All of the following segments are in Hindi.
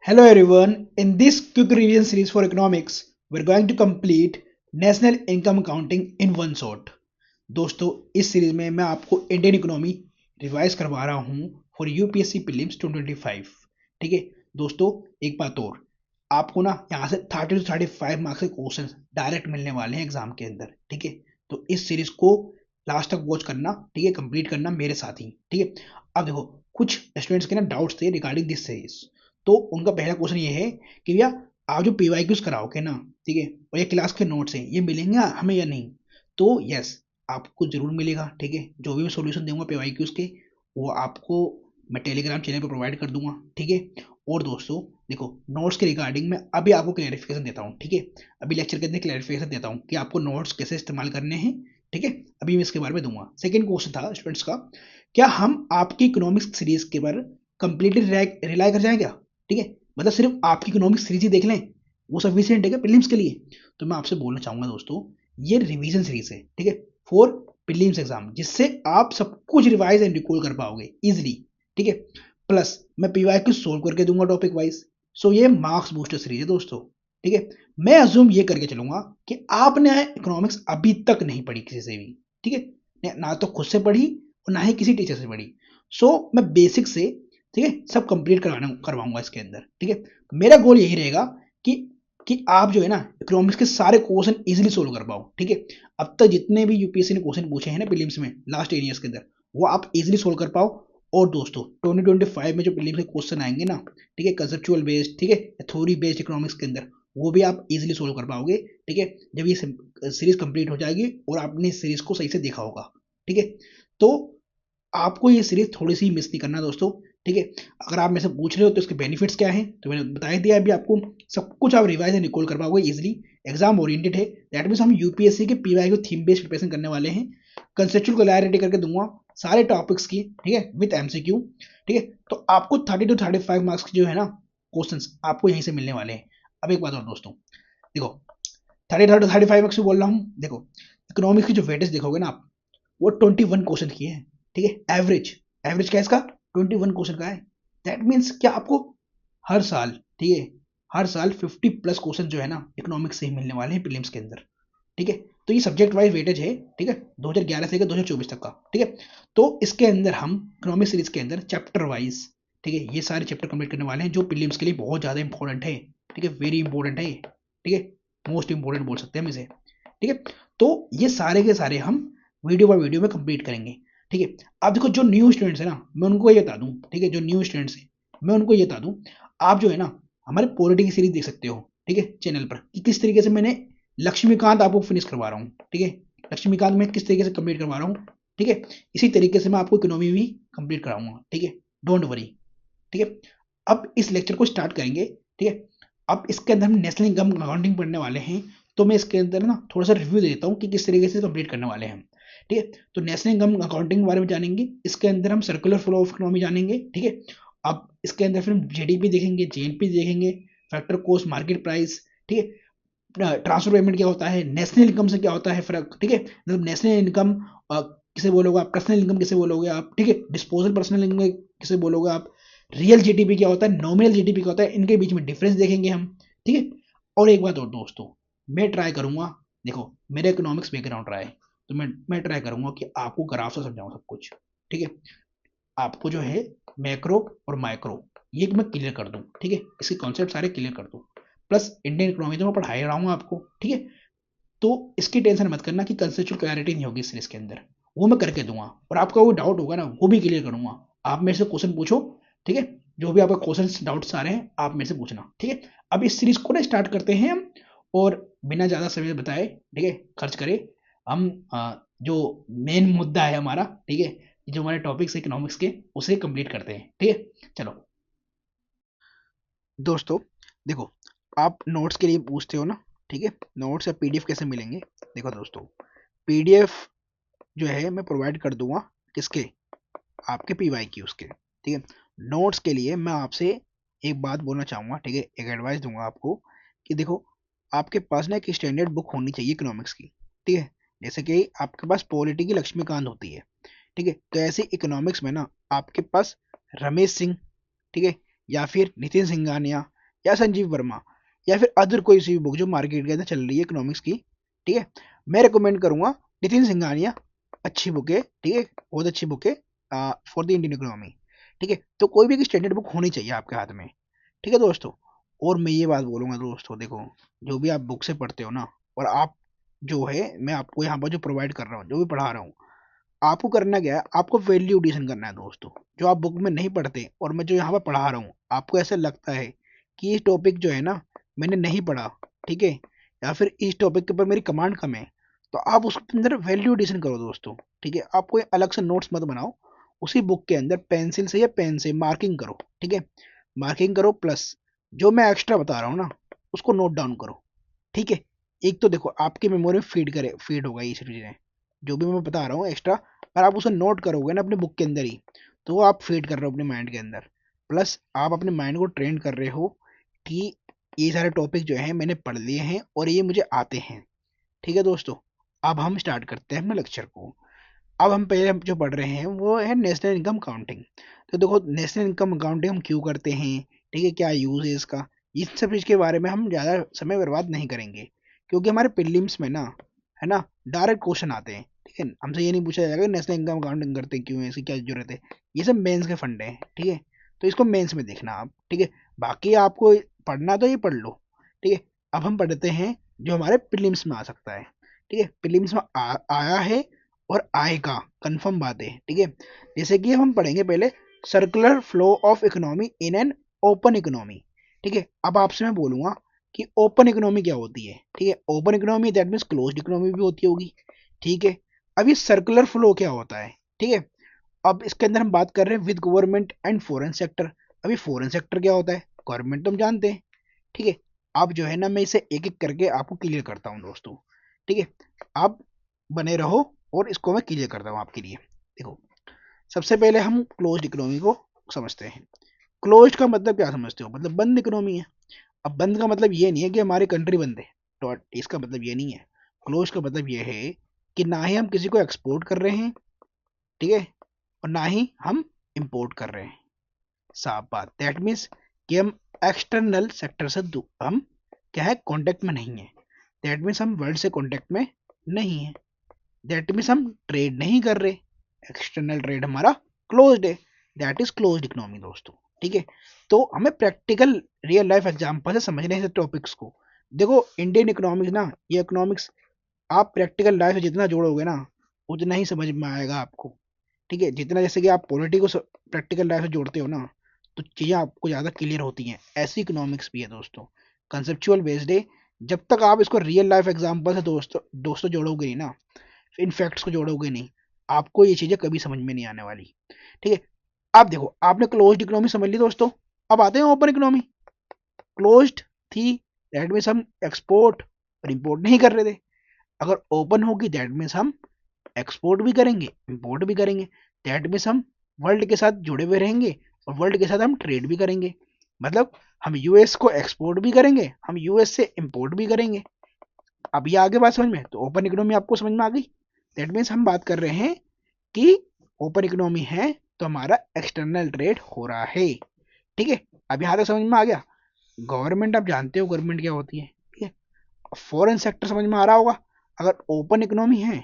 Hello everyone. In this quick revision series for economics, we're going to complete national income accounting in one shot. दोस्तों इस सीरीज में मैं आपको इंडियन इकोनॉमी रिवाइज करवा रहा हूँ फॉर यूपीएससी प्रीलिम्स 2025। ठीक है दोस्तों, एक बात और, आपको ना यहाँ से 30 to 35 मार्क्स के क्वेश्चन डायरेक्ट मिलने वाले हैं एग्जाम के अंदर। ठीक है, तो इस सीरीज को लास्ट तक वॉच करना, ठीक है, कंप्लीट करना मेरे साथ ही। ठीक है, अब देखो, कुछ स्टूडेंट्स के ना डाउट्स थे रिगार्डिंग दिस सीरीज। तो उनका पहला क्वेश्चन ये है कि भैया आप जो पीवाईक्यूज कराओगे ना, ठीक है, और ये क्लास के नोट्स हैं, ये मिलेंगे हमें या नहीं? तो यस, आपको जरूर मिलेगा। ठीक है, जो भी मैं सोल्यूशन दूंगा पीवाईक्यूज के, वो आपको मैं टेलीग्राम चैनल पर प्रोवाइड कर दूंगा। ठीक है, और दोस्तों देखो, नोट्स के रिगार्डिंग मैं अभी आपको क्लैरिफिकेशन देता हूँ। ठीक है, अभी लेक्चर के अंदर क्लैरिफिकेशन देता हूँ कि आपको नोट्स कैसे इस्तेमाल करने हैं। ठीक है, अभी मैं इसके बारे में दूंगा। सेकंड क्वेश्चन था स्टूडेंट्स का, क्या हम आपकी इकोनॉमिक्स सीरीज के पर कंप्लीटली रिलाई कर जाएं क्या? ठीक है, मतलब सिर्फ आपकी इकोनॉमिक्स सीरीज ही देख लें वो सफिशियंट है क्या प्रीलिम्स के लिए? तो मैं आपसे बोलना चाहूंगा दोस्तों, ये रिवीजन सीरीज है, ठीक है, फॉर प्रीलिम्स एग्जाम, जिससे आप सब कुछ रिवाइज एंड रिकॉल कर पाओगे इजिली। ठीक है, प्लस मैं पीवाईक्यू सोल्व करके दूंगा टॉपिक वाइज। सो ये मार्क्स बूस्टर सीरीज है दोस्तों। ठीक है, मैं अज्यूम ये करके चलूंगा कि आपने इकोनॉमिक्स अभी तक नहीं पढ़ी किसी से भी। ठीक है, ना तो खुद से पढ़ी और ना ही किसी टीचर से पढ़ी। सो मैं बेसिक से, ठीक है, सब कंप्लीट करवाऊंगा इसके अंदर। ठीक है, मेरा गोल यही रहेगा कि आप जो है ना इकोनॉमिक्स के सारे क्वेश्चन इजीली सोल्व कर पाओ। ठीक है, अब तक जितने भी यूपीएससी ने क्वेश्चन पूछे हैं ना प्रीलिम्स में लास्ट 10 ईयर्स के अंदर, वो आप इजीली सोल्व कर पाओ। और दोस्तों 2025 में जो प्रीलिम्स के क्वेश्चन आएंगे ना, ठीक है, कंसेप्चुअल बेस्ड, ठीक है, थ्योरी बेस्ड इकोनॉमिक्स के अंदर, वो भी आप इजीली सोल्व कर पाओगे। ठीक है, जब ये सीरीज कंप्लीट हो जाएगी और आपने इस सीरीज को सही से देखा होगा। ठीक है, तो आपको ये सीरीज थोड़ी सी मिस नहीं करना दोस्तों। ठीक है, अगर आप मेरे से पूछ रहे हो तो इसके बेनिफिट्स क्या हैं, तो मैंने बता ही दिया अभी आपको। सब कुछ आप रिवाइज एंड रिकॉल कर पाओगे इजीली। एग्जाम ओरिएंटेड है, दैट मीन्स हम यूपीएससी के पीवाईक्यू थीम बेस्ड प्रिपरेशन करने वाले हैं। कंसेप्चुअल क्लैरिटी करके दूंगा सारे टॉपिक्स की, ठीक है, विद एमसीक्यू। ठीक है, तो आपको 30 to 35 मार्क्स की जो है ना क्वेश्चंस आपको यहीं से मिलने वाले हैं। अब एक बात और दोस्तों, देखो, 30 to 35 मार्क्स बोल रहा हूँ। देखो, इकोनॉमिक्स की जो वेटेज देखोगे ना आप, वो 21 क्वेश्चन की है। ठीक है, एवरेज, एवरेज क्या है इसका? 21 क्वेश्चन का है। दैट मीन्स क्या आपको हर साल, ठीक है, हर साल 50+ क्वेश्चन जो है ना इकोनॉमिक्स से ही मिलने वाले हैं प्रीलिम्स के अंदर। ठीक है, तो ये सब्जेक्ट वाइज वेटेज है। ठीक है, 2011 से लेकर 2024 तक का। ठीक है, तो इसके अंदर हम इकोनॉमिक्स सीरीज के अंदर चैप्टर वाइज, ठीक है, ये सारे चैप्टर कंप्लीट करने वाले हैं जो प्रीलिम्स के लिए बहुत ज़्यादा इंपॉर्टेंट है। ठीक है, वेरी इंपॉर्टेंट है। ठीक है, मोस्ट इंपॉर्टेंट बोल सकते हैं हम इसे। ठीक है, तो ये सारे के सारे हम वीडियो बाय वीडियो में कंप्लीट करेंगे। ठीक है, अब देखो, जो न्यू स्टूडेंट्स है ना, मैं उनको ये बता दूं, ठीक है, जो न्यू स्टूडेंट्स हैं मैं उनको ये बता दूं, आप जो है ना हमारे पॉलिटी की सीरीज देख सकते हो। ठीक है, चैनल पर कि किस तरीके से मैंने लक्ष्मीकांत आपको फिनिश करवा रहा हूँ। ठीक है, लक्ष्मीकांत में किस तरीके से कंप्लीट करवा रहा हूँ। ठीक है, इसी तरीके से मैं आपको इकोनॉमी भी कंप्लीट कराऊंगा। ठीक है, डोंट वरी। ठीक है, अब इस लेक्चर को स्टार्ट करेंगे। ठीक है, अब इसके अंदर हम नेशनल इनकम अकाउंटिंग पढ़ने वाले हैं। तो मैं इसके अंदर ना थोड़ा सा रिव्यू दे देता हूँ कि किस तरीके से कंप्लीट करने वाले हैं हम। ठीक है, तो नेशनल इनकम अकाउंटिंग के बारे में जानेंगे, इसके अंदर हम सर्कुलर फ्लो ऑफ इकोनॉमी जानेंगे। ठीक है, अब इसके अंदर फिर हम जीडीपी देखेंगे, जीएनपी देखेंगे, फैक्टर कॉस्ट, मार्केट प्राइस। ठीक है, ट्रांसफर पेमेंट क्या होता है, नेशनल इनकम से क्या होता है फर्क। ठीक है, मतलब नेशनल इनकम किसे बोलोगे आप, पर्सनल इनकम किसे बोलोगे आप। ठीक है, डिस्पोजल पर्सनल इनकम किसे बोलोगे आप, रियल जीडीपी क्या होता है, नॉमिनल जीडीपी क्या होता है, इनके बीच में डिफरेंस देखेंगे हम। ठीक है, और एक बात और दोस्तों, मैं ट्राई करूंगा, देखो, मेरा इकोनॉमिक्स बैकग्राउंड रहा है, तो मैं ट्राई करूंगा कि आपको ग्राफ से समझाऊं सब कुछ। ठीक है, आपको जो है मैक्रो और माइक्रो ये मैं क्लियर कर दूं। ठीक है, इसके कॉन्सेप्ट सारे क्लियर कर दूं, प्लस इंडियन इकोनॉमी तो मैं पढ़ा ही रहा हूँ आपको। ठीक है, तो इसकी टेंशन मत करना कि कंसेप्चुअल क्लैरिटी नहीं होगी इस सीरीज के अंदर, वो मैं करके दूंगा। और आपका वो डाउट होगा ना वो भी क्लियर करूंगा। आप मेरे से क्वेश्चन पूछो। ठीक है, जो भी आपका क्वेश्चन डाउट्स आ रहे हैं आप मेरे से पूछना। ठीक है, अब इस सीरीज को ना स्टार्ट करते हैं हम, और बिना ज़्यादा समय बताए, ठीक है, खर्च करें, हम जो मेन मुद्दा है हमारा, ठीक है, जो हमारे टॉपिक्स इकोनॉमिक्स के, उसे कंप्लीट करते हैं। ठीक है, चलो दोस्तों, देखो, आप नोट्स के लिए पूछते हो ना, ठीक है, नोट्स या पीडीएफ कैसे मिलेंगे? देखो दोस्तों, पीडीएफ जो है मैं प्रोवाइड कर दूंगा, किसके? आपके पीवाईक्यूज के। ठीक है, नोट्स के लिए मैं आपसे एक बात बोलना चाहूंगा, ठीक है, एक एडवाइस दूंगा आपको कि देखो, आपके पास ना एक स्टैंडर्ड बुक होनी चाहिए इकोनॉमिक्स की। ठीक है, जैसे कि आपके पास पॉलिटी की लक्ष्मीकांत होती है। ठीक है, तो ऐसे इकोनॉमिक्स में ना आपके पास रमेश सिंह, ठीक है, या फिर नितिन सिंघानिया, या संजीव वर्मा या फिर अदर कोई सी भी बुक जो मार्केट के अंदर चल रही है इकोनॉमिक्स की, ठीक है, मैं रिकमेंड करूंगा नितिन सिंघानिया। अच्छी बुक है, ठीक है, बहुत अच्छी बुक है फॉर द इंडियन इकोनॉमी। ठीक है, तो कोई भी एक स्टैंडर्ड बुक होनी चाहिए आपके हाथ में। ठीक है दोस्तों, और मैं ये बात बोलूंगा दोस्तों, देखो जो भी आप बुक से पढ़ते हो ना, और आप जो है मैं आपको यहाँ पर जो प्रोवाइड कर रहा हूँ, जो भी पढ़ा रहा हूँ, आपको करना क्या है, आपको वैल्यू एडिशन करना है दोस्तों। जो आप बुक में नहीं पढ़ते और मैं जो यहाँ पर पढ़ा रहा हूँ, आपको ऐसा लगता है कि ये टॉपिक जो है ना मैंने नहीं पढ़ा, ठीक है, या फिर इस टॉपिक के ऊपर मेरी कमांड कम है, तो आप उसके अंदर वैल्यू एडिशन करो दोस्तों। ठीक है, आप कोई अलग से नोट्स मत बनाओ, उसी बुक के अंदर पेंसिल से या पेन से मार्किंग करो। ठीक है, मार्किंग करो प्लस जो मैं एक्स्ट्रा बता रहा हूँ ना उसको नोट डाउन करो। ठीक है, एक तो देखो आपकी मेमोरी में फीड होगा ये चीज़ें, जो भी मैं बता रहा हूँ एक्स्ट्रा, अगर आप उसे नोट करोगे ना अपने बुक के अंदर ही, तो वो आप फीड कर रहे हो अपने माइंड के अंदर। प्लस आप अपने माइंड को ट्रेन कर रहे हो कि ये सारे टॉपिक जो हैं मैंने पढ़ लिए हैं और ये मुझे आते हैं। ठीक है दोस्तों, अब हम स्टार्ट करते हैं अपने लेक्चर को। अब हम पहले जो पढ़ रहे हैं वो है नेशनल इनकम काउंटिंग। तो देखो नेशनल इनकम काउंटिंग हम क्यों करते हैं, ठीक है, क्या यूज़ है इसका, इस सब चीज़ के बारे में हम ज़्यादा समय बर्बाद नहीं करेंगे, क्योंकि हमारे प्रीलिम्स में ना, है ना, डायरेक्ट क्वेश्चन आते हैं। ठीक है, हमसे ये नहीं पूछा जाएगा नेशनल इनकम काउंटिंग करते क्यों है, इसकी क्या जरूरत है, ये सब मेंस के फंडे हैं। ठीक है, तो इसको मेंस में देखना आप। ठीक है, बाकी आपको पढ़ना तो ये पढ़ लो। ठीक है, अब हम पढ़ते हैं जो हमारे प्रीलिम्स में आ सकता है। ठीक है, प्रीलिम्स में आया है और आएगा, कंफर्म बात है। ठीक है, जैसे कि हम पढ़ेंगे पहले circular flow of economy in an open economy. ठीक है, अब आपसे मैं बोलूंगा कि ओपन इकोनॉमी क्या होती है। ठीक है, open economy that means closed economy भी होती होगी। ठीक है, अब ये सर्कुलर फ्लो क्या होता है। ठीक है, अब इसके अंदर हम बात कर रहे हैं with government and foreign sector. अभी फॉरेन सेक्टर क्या होता है, गवर्नमेंट तो हम जानते हैं। ठीक है, अब जो है ना मैं इसे एक एक करके आपको क्लियर करता हूँ दोस्तों। ठीक है, आप बने रहो और इसको मैं क्लियर करता हूँ आपके लिए। देखो, सबसे पहले हम क्लोज्ड इकोनॉमी को समझते हैं। क्लोज्ड का मतलब क्या समझते हो, मतलब बंद इकोनॉमी है। अब बंद का मतलब ये नहीं है कि हमारी कंट्री बंद है, तो इसका मतलब ये नहीं है। क्लोज का मतलब ये है कि ना ही हम किसी को एक्सपोर्ट कर रहे हैं, ठीक है, और ना ही हम इंपोर्ट कर रहे हैं। साफ बात, दैट मीन्स कि हम एक्सटर्नल सेक्टर से हम क्या है कांटेक्ट में नहीं है। दैट मीन्स हम वर्ल्ड से कांटेक्ट में नहीं है। दैट मीन्स हम ट्रेड नहीं कर रहे, एक्सटर्नल ट्रेड हमारा क्लोज्ड है। दैट इज क्लोज्ड इकोनॉमी दोस्तों। ठीक है, तो हमें प्रैक्टिकल रियल लाइफ एग्जांपल से समझने हैं टॉपिक्स को। देखो इंडियन इकोनॉमिक्स ना, ये इकोनॉमिक्स आप प्रैक्टिकल लाइफ से जितना जोड़ोगे ना उतना ही समझ में आएगा आपको। ठीक है, जितना जैसे कि आप पॉलिटी को प्रैक्टिकल लाइफ से जोड़ते हो ना, तो चीज़ें आपको ज़्यादा क्लियर होती हैं। ऐसी इकोनॉमिक्स भी है दोस्तों, कंसेप्चुअल बेस्ड है। जब तक आप इसको रियल लाइफ एग्जांपल से दोस्तों दोस्तों जोड़ोगे नहीं ना, इन फैक्ट्स को जोड़ोगे नहीं, आपको ये चीज़ें कभी समझ में नहीं आने वाली। ठीक है, अब देखो आपने क्लोज्ड इकोनॉमी समझ ली दोस्तों, अब आते हैं ओपन इकोनॉमी। क्लोज्ड थी दैट मीन्स हम एक्सपोर्ट और इंपोर्ट नहीं कर रहे थे। अगर ओपन होगी दैट मीन्स हम एक्सपोर्ट भी करेंगे इंपोर्ट भी करेंगे। दैट मीन्स हम वर्ल्ड के साथ जुड़े हुए रहेंगे और वर्ल्ड के साथ हम ट्रेड भी करेंगे। मतलब हम यूएस को एक्सपोर्ट भी करेंगे, हम यूएस से इंपोर्ट भी करेंगे। अब ये आगे बात समझ में, तो ओपन इकोनॉमी आपको समझ में आ गई। दैट मीन्स हम बात कर रहे हैं कि ओपन इकोनॉमी है तो हमारा एक्सटर्नल ट्रेड हो रहा है। ठीक है, अब यहाँ तक समझ में आ गया। गवर्नमेंट आप जानते हो गवर्नमेंट क्या होती है। ठीक है, फॉरेन सेक्टर समझ में आ रहा होगा। अगर ओपन इकोनॉमी है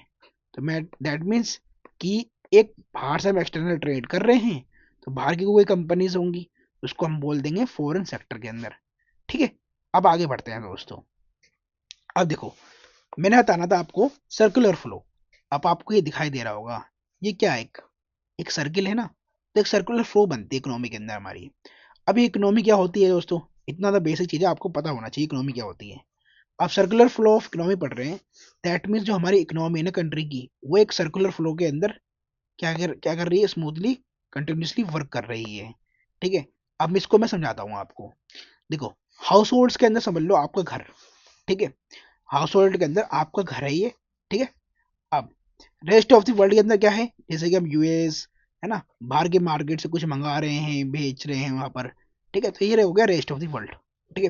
तो मैं दैट मीन्स कि एक बाहर से हम एक्सटर्नल ट्रेड कर रहे हैं, तो बाहर की कोई कंपनीज होंगी, उसको हम बोल देंगे फॉरेन सेक्टर के अंदर। ठीक है, अब आगे बढ़ते हैं दोस्तों। अब देखो मैंने बताना था आपको सर्कुलर फ्लो। अब आपको ये दिखाई दे रहा होगा, ये क्या है, एक सर्किल है ना, तो एक सर्कुलर फ्लो बनती है इकोनॉमी के अंदर हमारी। अभी इकोनॉमी क्या होती है दोस्तों, इतना तो बेसिक चीज़ें आपको पता होना चाहिए इकोनॉमी क्या होती है। आप सर्कुलर फ्लो ऑफ इकोनॉमी पढ़ रहे हैं, दैट मीन्स जो हमारी इकोनॉमी है ना कंट्री की, वो एक सर्कुलर फ्लो के अंदर क्या कर रही है, स्मूथली कंटिन्यूसली वर्क कर रही है। ठीक है, अब इसको मैं समझाता हूँ आपको। देखो हाउस होल्ड्स के अंदर समझ लो आपका घर। ठीक है, हाउस होल्ड के अंदर आपका घर है ये। ठीक है, अब रेस्ट ऑफ द वर्ल्ड के अंदर क्या है, जैसे कि हम यूएस, है ना, बाहर के मार्केट से कुछ मंगा रहे हैं बेच रहे हैं वहां पर। ठीक है, तो ये हो गया रेस्ट ऑफ द वर्ल्ड। ठीक है,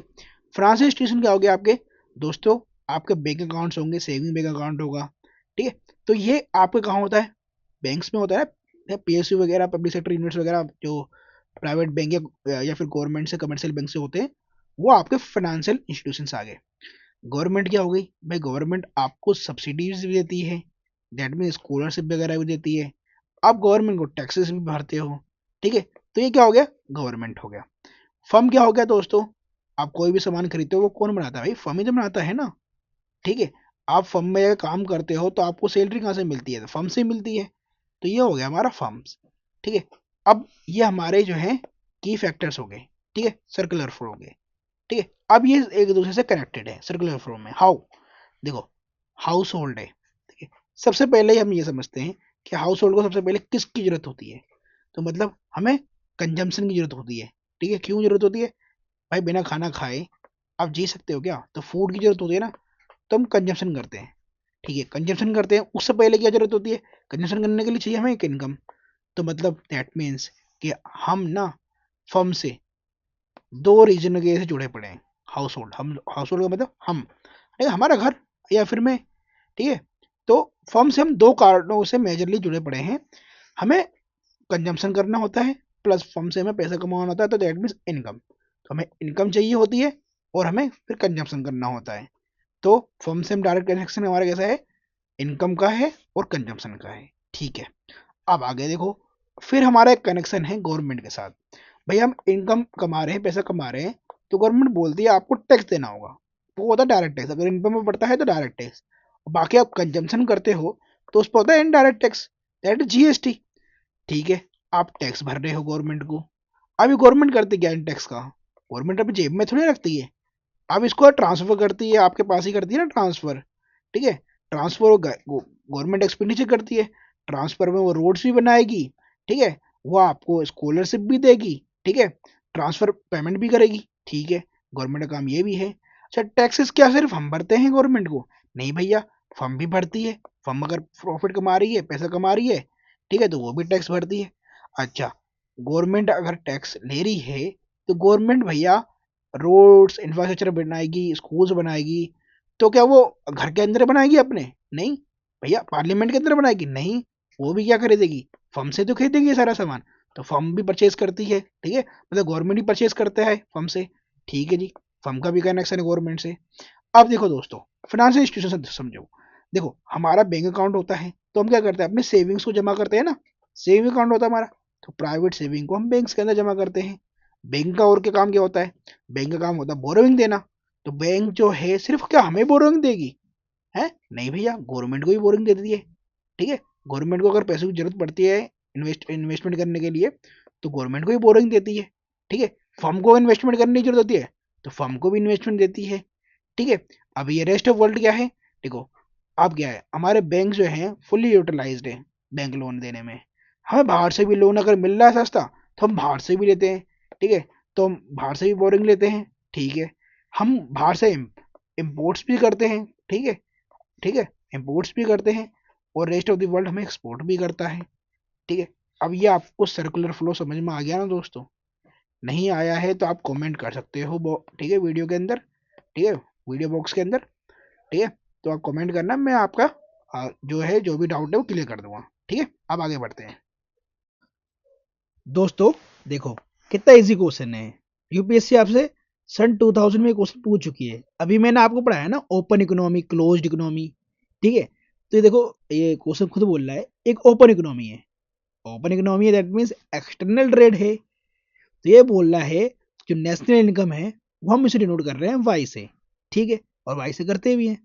फ्रांस इंस्टीट्यूशन क्या हो गया आपके दोस्तों, आपके बैंक अकाउंट्स होंगे, सेविंग बैंक अकाउंट होगा। ठीक है, तो ये आपके कहाँ होता है, बैंक्स में होता है ना, पीएसयू वगैरह, पब्लिक सेक्टर यूनिट्स वगैरह जो प्राइवेट बैंक या फिर गवर्नमेंट से कमर्शियल बैंक से होते हैं, वो आपके फाइनेंशियल इंस्टीट्यूशंस आ गए। गवर्नमेंट क्या हो गई भाई, गवर्नमेंट आपको सब्सिडीज भी देती है, दैट मीन स्कॉलरशिप वगैरह भी देती है, आप गवर्नमेंट को टैक्सेस भी भरते हो, ठीक है। तो ये क्या हो गया, गवर्नमेंट हो गया। फर्म क्या हो गया दोस्तों, आप कोई भी सामान खरीदते हो वो कौन बनाता है भाई, फर्म ही तो बनाता है ना, ठीक है। आप फर्म में अगर काम करते हो तो आपको सैलरी कहाँ से मिलती है, तो फर्म से मिलती है। तो ये हो गया हमारा फर्म्स, ठीक है। अब ये हमारे जो है की फैक्टर्स हो गए, ठीक है, सर्कुलर फ्लो हो गए, ठीक है। अब ये एक दूसरे से कनेक्टेड है सर्कुलर फ्लो में, हाउ, देखो हाउस होल्ड है, ठीक है। सबसे पहले हम ये समझते हैं कि हाउस होल्ड को सबसे पहले किसकी जरूरत होती है, तो मतलब हमें कंजम्पशन की जरूरत होती है, ठीक है। क्यों जरूरत होती है भाई, बिना खाना खाए आप जी सकते हो क्या, तो फूड की जरूरत होती है ना, तो हम कंजम्पशन करते हैं, ठीक है, कंजम्पशन करते हैं। उससे पहले क्या जरूरत होती है, कंजम्पशन करने के लिए चाहिए हमें एक इनकम, तो मतलब दैट मीन्स कि हम ना फर्म से दो रीजन के से जुड़े पड़े हैं। हाउस होल्ड, हम हाउस होल्ड का मतलब हम, नहीं हमारा घर या फिर मैं, ठीक है। तो फर्म से हम दो कारणों से मेजरली जुड़े पड़े हैं, हमें कंजम्पशन करना होता है, प्लस फर्म से हमें पैसा कमाना होता है, तो दैट मीन्स इनकम, तो हमें इनकम चाहिए होती है और हमें फिर कंजम्पशन करना होता है। तो फर्म से हम डायरेक्ट कनेक्शन हमारा कैसा है, इनकम का है और कंजम्पशन का है, ठीक है। अब आगे देखो, फिर हमारा एक कनेक्शन है गवर्नमेंट के साथ। भाई हम इनकम कमा रहे हैं, पैसा कमा रहे हैं, तो गवर्नमेंट बोलती है आपको टैक्स देना होगा, तो वो होता है डायरेक्ट टैक्स, अगर इनकम में बढ़ता है तो डायरेक्ट टैक्स, बाकी आप कंजम्पशन करते हो तो उस पर होता है indirect tax, that is GST, ठीक है। आप टैक्स भर रहे हो गवर्नमेंट को, अभी गवर्नमेंट करती क्या इन टैक्स का, गवर्नमेंट अभी जेब में थोड़ी रखती है, अब इसको ट्रांसफर करती है, आपके पास ही करती है ना ट्रांसफर, ठीक है। ट्रांसफर गवर्नमेंट एक्सपेंडिचर करती है, ट्रांसफर में वो रोड्स भी बनाएगी, ठीक है, वो आपको स्कॉलरशिप भी देगी, ठीक है, ट्रांसफर पेमेंट भी करेगी, ठीक है। गवर्नमेंट का काम ये भी है। अच्छा, टैक्सेस क्या सिर्फ हम भरते हैं गवर्नमेंट को, नहीं भैया, फर्म भी भरती है, फर्म अगर प्रॉफिट कमा रही है, पैसा कमा रही है, ठीक है, तो वो भी टैक्स भरती है। अच्छा, गवर्नमेंट अगर टैक्स ले रही है तो गवर्नमेंट भैया रोड्स इंफ्रास्ट्रक्चर बनाएगी, स्कूल्स बनाएगी, तो क्या वो घर के अंदर बनाएगी अपने, नहीं भैया, पार्लियामेंट के अंदर बनाएगी, नहीं, वो भी क्या खरीदेगी, फर्म से तो खरीदेगी ये सारा सामान, तो फर्म भी परचेज करती है, ठीक है, मतलब गवर्नमेंट ही परचेज करता है फर्म से, ठीक है जी, फर्म का भी कनेक्शन है गवर्नमेंट से। अब देखो दोस्तों, फाइनेंशियल इंस्टीट्यूशन समझो, देखो हमारा बैंक अकाउंट होता है, तो हम क्या करते हैं अपने सेविंग्स को जमा करते हैं ना, सेविंग अकाउंट होता है हमारा, तो प्राइवेट सेविंग को हम बैंक के अंदर जमा करते हैं। बैंक का और क्या काम क्या होता है, बैंक का काम होता है बोरोइंग देना, तो बैंक जो है सिर्फ क्या हमें बोरोइंग देगी, है नहीं भैया, गवर्नमेंट को भी बोरिंग दे देती है, ठीक है। गवर्नमेंट को अगर पैसों की जरूरत पड़ती है इन्वेस्टमेंट करने के लिए, तो गवर्नमेंट को भी बोरिंग देती है, ठीक है। फर्म को इन्वेस्टमेंट करने की जरूरत होती है, तो फर्म को भी इन्वेस्टमेंट देती है, ठीक है। अब ये रेस्ट ऑफ वर्ल्ड क्या है, देखो अब क्या है, हमारे बैंक जो है फुली यूटिलाइज्ड है बैंक लोन देने में, हमें बाहर से भी लोन अगर मिल रहा है सस्ता, तो हम बाहर से भी लेते हैं, ठीक है, तो हम बाहर से भी बोरिंग लेते हैं, ठीक है। हम बाहर से इम्पोर्ट्स भी करते हैं, ठीक है, ठीक है, इम्पोर्ट्स भी करते हैं, और रेस्ट ऑफ द वर्ल्ड हमें एक्सपोर्ट भी करता है, ठीक है। अब ये आपको सर्कुलर फ्लो समझ में आ गया ना दोस्तों, नहीं आया है तो आप कमेंट कर सकते हो, ठीक है, वीडियो के अंदर, ठीक है, वीडियो बॉक्स के अंदर, ठीक है, तो आप कमेंट करना, मैं आपका जो है जो भी डाउट है वो क्लियर कर दूंगा, ठीक है। अब आगे बढ़ते हैं दोस्तों, देखो कितना इजी क्वेश्चन है, यूपीएससी आपसे सन 2000 में क्वेश्चन पूछ चुकी है, अभी मैंने आपको पढ़ाया ना ओपन इकोनॉमी क्लोज्ड इकोनॉमी, ठीक है। तो ये देखो, ये क्वेश्चन खुद बोल रहा है एक ओपन इकोनॉमी है, ओपन इकोनॉमी है, दैट मीन्स एक्सटर्नल ट्रेड है, तो ये बोल रहा है जो नेशनल इनकम है वो हम इसे डिनोट कर रहे हैं वाई से, ठीक है, और वाई से करते भी हैं।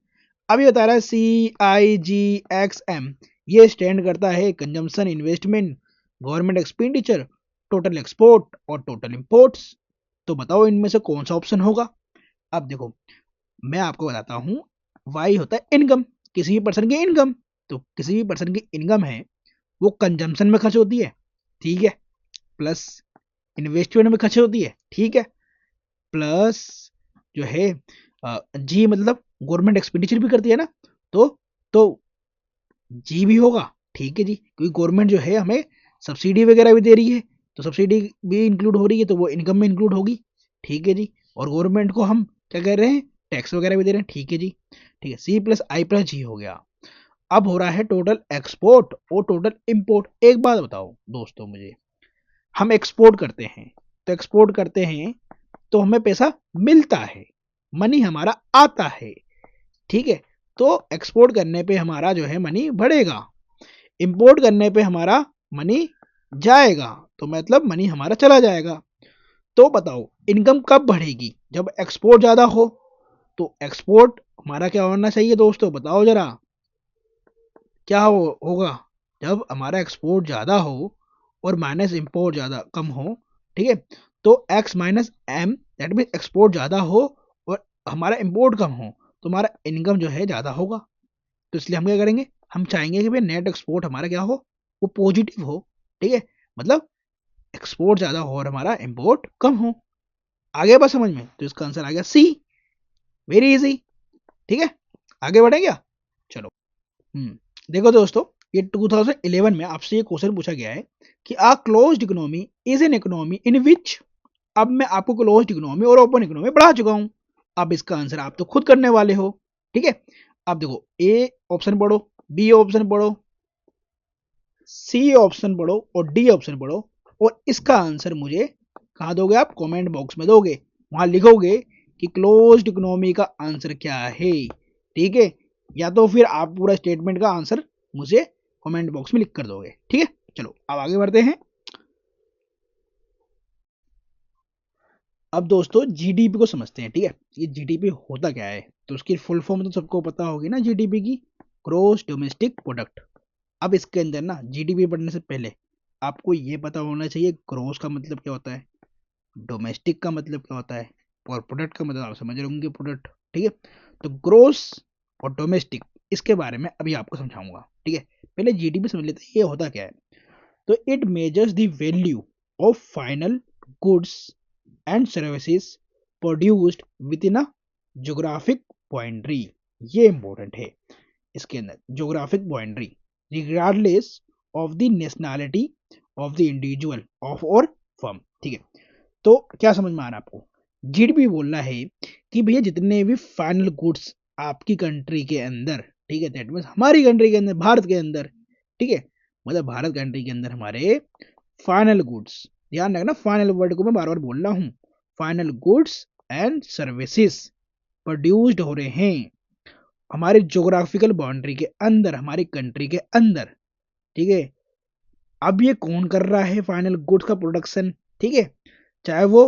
अब ये बता रहा है CIGXM, ये स्टैंड करता है consumption, investment, government expenditure, total export और टोटल इंपोर्ट्स, तो बताओ इनमें से कौन सा ऑप्शन होगा। अब देखो मैं आपको बताता हूँ, वाई होता है इनकम, किसी भी पर्सन की इनकम, तो किसी भी पर्सन की इनकम है वो कंजम्पशन में खर्च होती है, ठीक है, प्लस इन्वेस्टमेंट में खर्च होती है, ठीक है, प्लस जो है जी मतलब गवर्नमेंट एक्सपेंडिचर भी करती है ना, तो तो जी भी होगा, ठीक है जी, क्योंकि गवर्नमेंट जो है हमें सब्सिडी वगैरह भी दे रही है, तो सब्सिडी भी इंक्लूड हो रही है, तो वो इनकम में इंक्लूड होगी, ठीक है जी। और गवर्नमेंट को हम क्या कह रहे हैं, टैक्स वगैरह भी दे रहे हैं, ठीक है जी, ठीक है, C+I+G हो गया। अब हो रहा है टोटल एक्सपोर्ट और टोटल इंपोर्ट। एक बात बताओ दोस्तों मुझे, हम एक्सपोर्ट करते हैं, तो एक्सपोर्ट करते हैं तो हमें पैसा मिलता है, मनी हमारा आता है, ठीक है। तो एक्सपोर्ट करने पे हमारा जो है मनी बढ़ेगा, इंपोर्ट करने पे हमारा मनी जाएगा, तो मतलब मनी हमारा चला जाएगा। तो बताओ इनकम कब बढ़ेगी? जब एक्सपोर्ट ज़्यादा हो। तो एक्सपोर्ट हमारा क्या होना चाहिए दोस्तों, बताओ जरा, क्या होगा? जब हमारा एक्सपोर्ट ज़्यादा हो और माइनस इंपोर्ट ज़्यादा कम हो, ठीक है, तो x minus m, that mean export ज़्यादा हो और हमारा इंपोर्ट कम हो, तो हमारा इनकम जो है ज़्यादा होगा। तो इसलिए हम क्या करेंगे, हम चाहेंगे कि भाई नेट एक्सपोर्ट हमारा क्या हो, वो पॉजिटिव हो, ठीक है, मतलब एक्सपोर्ट ज़्यादा हो और हमारा इंपोर्ट कम हो। आगे बस समझ में, तो इसका आंसर आ गया सी, वेरी इजी, ठीक है। आगे बढ़े क्या? चलो। देखो दोस्तों, ये 2011 में आपसे ये क्वेश्चन पूछा गया है कि a closed economy is an economy in which. अब मैं आपको क्लोज्ड इकोनॉमी और ओपन इकोनॉमी पढ़ा चुका हूं, अब इसका आंसर आप तो खुद करने वाले हो, ठीक है। अब देखो, ए ऑप्शन पढ़ो, बी ऑप्शन पढ़ो, सी ऑप्शन पढ़ो और डी ऑप्शन पढ़ो, और इसका आंसर मुझे कहाँ दोगे आप? कमेंट बॉक्स में दोगे, वहां लिखोगे कि क्लोज्ड इकोनॉमी का आंसर क्या है, ठीक है। या तो फिर आप पूरा स्टेटमेंट का आंसर मुझे कमेंट बॉक्स में लिख कर दोगे, ठीक है। चलो अब आगे बढ़ते हैं। अब दोस्तों जीडीपी को समझते हैं, ठीक है। ये जीडीपी होता क्या है, तो उसकी फुल फॉर्म तो सबको पता होगी ना, जीडीपी की, ग्रोस डोमेस्टिक प्रोडक्ट। अब इसके अंदर ना जीडीपी पढ़ने से पहले आपको ये पता होना चाहिए ग्रोस का मतलब क्या होता है, डोमेस्टिक का मतलब क्या होता है, और प्रोडक्ट का मतलब आप समझ रहे होंगे, प्रोडक्ट, ठीक है। तो ग्रोस और डोमेस्टिक, इसके बारे में अभी आपको समझाऊंगा, ठीक है। पहले जीडीपी समझ लेते हैं ये होता क्या है। तो it measures the value of final goods and services produced with in a geographic boundary. ये इंपॉर्टेंट है, इसके अंदर geographic boundary, regardless of the nationality of the individual of और फर्म, ठीक है। तो क्या समझ में आ रहा है आपको? जीडीपी बोलना है कि भैया जितने भी फाइनल गुड्स आपकी कंट्री के अंदर, ठीक है, दैट मीन्स हमारी कंट्री के अंदर, भारत के अंदर, ठीक है, मतलब भारत कंट्री के अंदर हमारे फाइनल गुड्स, ध्यान रखना फाइनल वर्ड को मैं बार बार बोल रहा हूँ, final goods and services produced हो रहे हैं हमारे जोग्राफिकल बाउंड्री के अंदर, हमारी कंट्री के अंदर, ठीक है। अब ये कौन कर रहा है फाइनल गुड्स का प्रोडक्शन, ठीक है, चाहे वो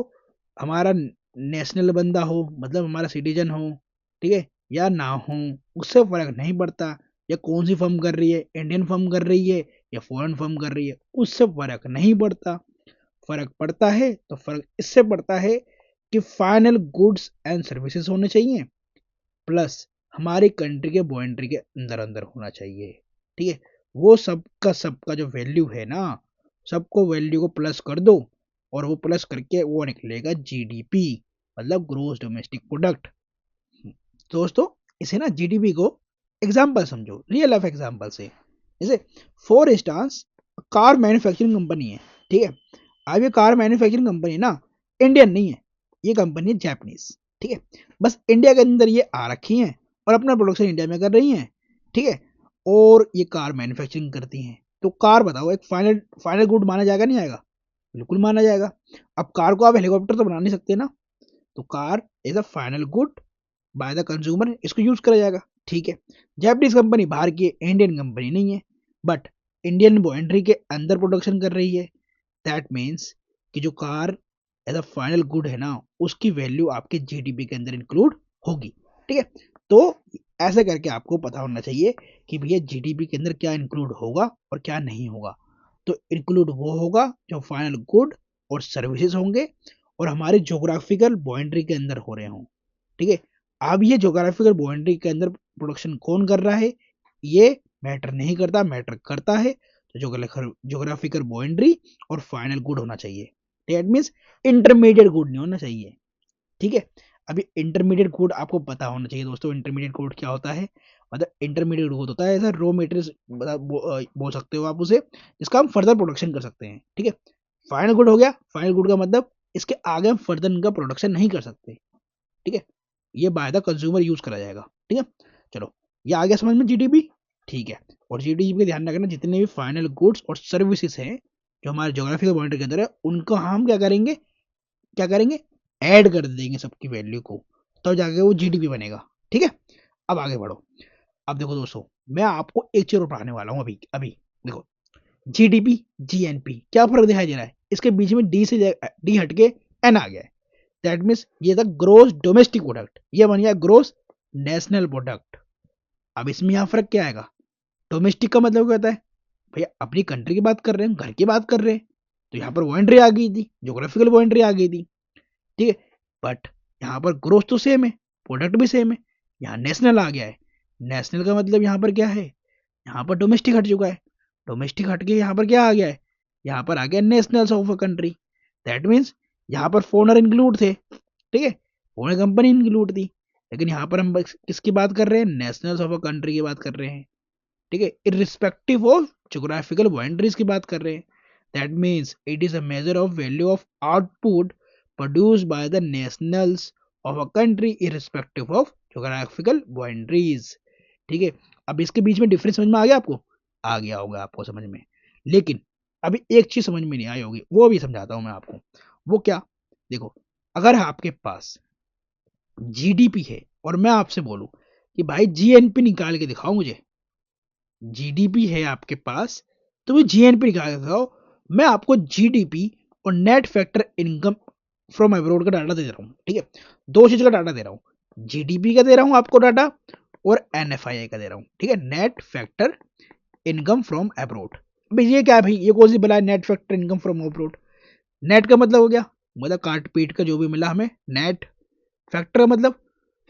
हमारा नेशनल बंदा हो, मतलब हमारा सिटीजन हो, ठीक है, या ना हो, उससे फर्क नहीं पड़ता। या कौन सी फर्म कर रही है, इंडियन फर्म कर रही है या फॉरेन फर्म कर रही है, उससे फर्क नहीं पड़ता। फर्क पड़ता है तो फर्क इससे पड़ता है कि फाइनल गुड्स एंड सर्विसेज होने चाहिए, प्लस हमारी कंट्री के बाउंड्री के अंदर अंदर होना चाहिए, ठीक है। वो सबका जो वैल्यू है ना, सबको वैल्यू को प्लस कर दो, और वो प्लस करके वो निकलेगा जीडीपी, मतलब ग्रोस डोमेस्टिक प्रोडक्ट। दोस्तों इसे ना जीडीपी को एग्जाम्पल समझो, रियल लाइफ एग्जाम्पल से। जैसे for instance car manufacturing company है, ठीक है। अब ये कार मैन्युफैक्चरिंग कंपनी ना इंडियन नहीं है, ये कंपनी है जापानीज, ठीक है। बस इंडिया के अंदर ये आ रखी हैं और अपना प्रोडक्शन इंडिया में कर रही हैं, ठीक है। और ये कार मैन्युफैक्चरिंग करती हैं, तो कार बताओ एक फाइनल फाइनल गुड माना जाएगा नहीं आएगा? बिल्कुल माना जाएगा। अब कार को आप हेलीकॉप्टर तो बना नहीं सकते ना, तो car is a final good by the consumer, इसको यूज करा जाएगा, ठीक है। जापानीज कंपनी बाहर की, इंडियन कंपनी नहीं है, बट इंडियन बाउंड्री के अंदर प्रोडक्शन कर रही है, दैट मीन्स कि जो car as a final good है ना, उसकी वैल्यू आपके जीडीपी के अंदर इंक्लूड होगी, ठीक है। तो ऐसे करके आपको पता होना चाहिए कि भैया जीडीपी के अंदर क्या इंक्लूड होगा और क्या नहीं होगा। तो इंक्लूड वो होगा जो फाइनल गुड और सर्विसेज होंगे और हमारे जोग्राफिकल बाउंड्री के अंदर हो रहे हों, ठीक है। अब ये जोग्राफिकल बाउंड्री के अंदर प्रोडक्शन कौन कर रहा है, ये मैटर नहीं करता, मैटर करता है तो जोग्राफिकल बाउंड्री और फाइनल गुड होना चाहिए, दैट मीन्स इंटरमीडिएट गुड नहीं होना चाहिए, ठीक है। अभी इंटरमीडिएट गुड आपको पता होना चाहिए दोस्तों, इंटरमीडिएट गुड क्या होता है, मतलब इंटरमीडिएट गुड होता है ऐसा रॉ मटेरियल बोल सकते हो आप उसे, जिसका हम फर्दर प्रोडक्शन कर सकते हैं, ठीक है। फाइनल गुड हो गया, फाइनल गुड का मतलब इसके आगे हम फर्दर इनका प्रोडक्शन नहीं कर सकते, ठीक है, ये बाय द कंज्यूमर यूज करा जाएगा, ठीक है। चलो ये आ गया समझ में जीडीपी, ठीक है। और जीडीपी का ध्यान रखना, जितने भी फाइनल गुड्स और सर्विसेज हैं जो हमारे जोग्राफिकल बाउंड्री के अंदर है, उनको हम क्या करेंगे, ऐड कर देंगे सबकी वैल्यू को, तब जाके वो जीडीपी बनेगा। ठीक है, अब आगे बढ़ो। अब देखो दोस्तों, मैं आपको एक चीज और पढ़ाने वाला हूँ अभी अभी। देखो, जीडीपी, जीएनपी, क्या फर्क दिखाई दे रहा है? इसके बीच में डी हटके एन आ गया है। दैट मीन्स ये था ग्रोस डोमेस्टिक प्रोडक्ट, ये बन गया ग्रोस नेशनल प्रोडक्ट। अब इसमें यहाँ फर्क क्या आएगा? डोमेस्टिक का मतलब क्या होता है? भैया अपनी कंट्री की बात कर रहे हैं, घर की बात कर रहे हैं, तो यहाँ पर वो एंट्री आ गई थी, जोग्राफिकल वो एंट्री आ गई थी। ठीक है, बट यहाँ पर ग्रोथ तो सेम है, प्रोडक्ट भी सेम है, यहाँ नेशनल आ गया है। नेशनल का मतलब यहाँ पर क्या है? यहाँ पर डोमेस्टिक हट चुका है, डोमेस्टिक हट के यहाँ पर क्या आ गया है? यहाँ पर आ गया nationals of a country. That means यहाँ पर फॉरेनर इंक्लूड थे, ठीक है, फॉरेन कंपनी इंक्लूड थी, लेकिन यहाँ पर हम किसकी बात कर रहे हैं? नेशनल्स ऑफ अ कंट्री की बात कर रहे हैं। ठीक है, इरिस्पेक्टिव ऑफ ज्योग्राफिकल बाउंड्रीज की बात कर रहे हैं। That means it is a measure of value of output produced by the nationals of a country irrespective of geographical boundaries. ठीक है, अब इसके बीच में डिफरेंस समझ में आ गया आपको? आ गया होगा आपको समझ में, लेकिन अभी एक चीज समझ में नहीं आई होगी, वो भी समझाता हूं मैं आपको। वो क्या? देखो, अगर आपके पास जीडीपी है और मैं आपसे बोलूं कि भाई जीएनपी निकाल के दिखाओ मुझे, जीडीपी है आपके पास तो वो जीएनपी निकाल के दिखाओ, मैं आपको जीडीपी और net factor income from abroad का डाटा दे रहा हूँ। ठीक है, दो चीज का डाटा दे रहा हूँ, जीडीपी का दे रहा हूँ आपको डाटा, और एनएफआई का दे रहा हूँ। ठीक है, net factor income from abroad. भाई ये क्या है भाई, ये कौन सी बला है net factor income from abroad? Net का मतलब हो गया, मतलब काट पीट का जो भी मिला हमें नेट। फैक्टर मतलब,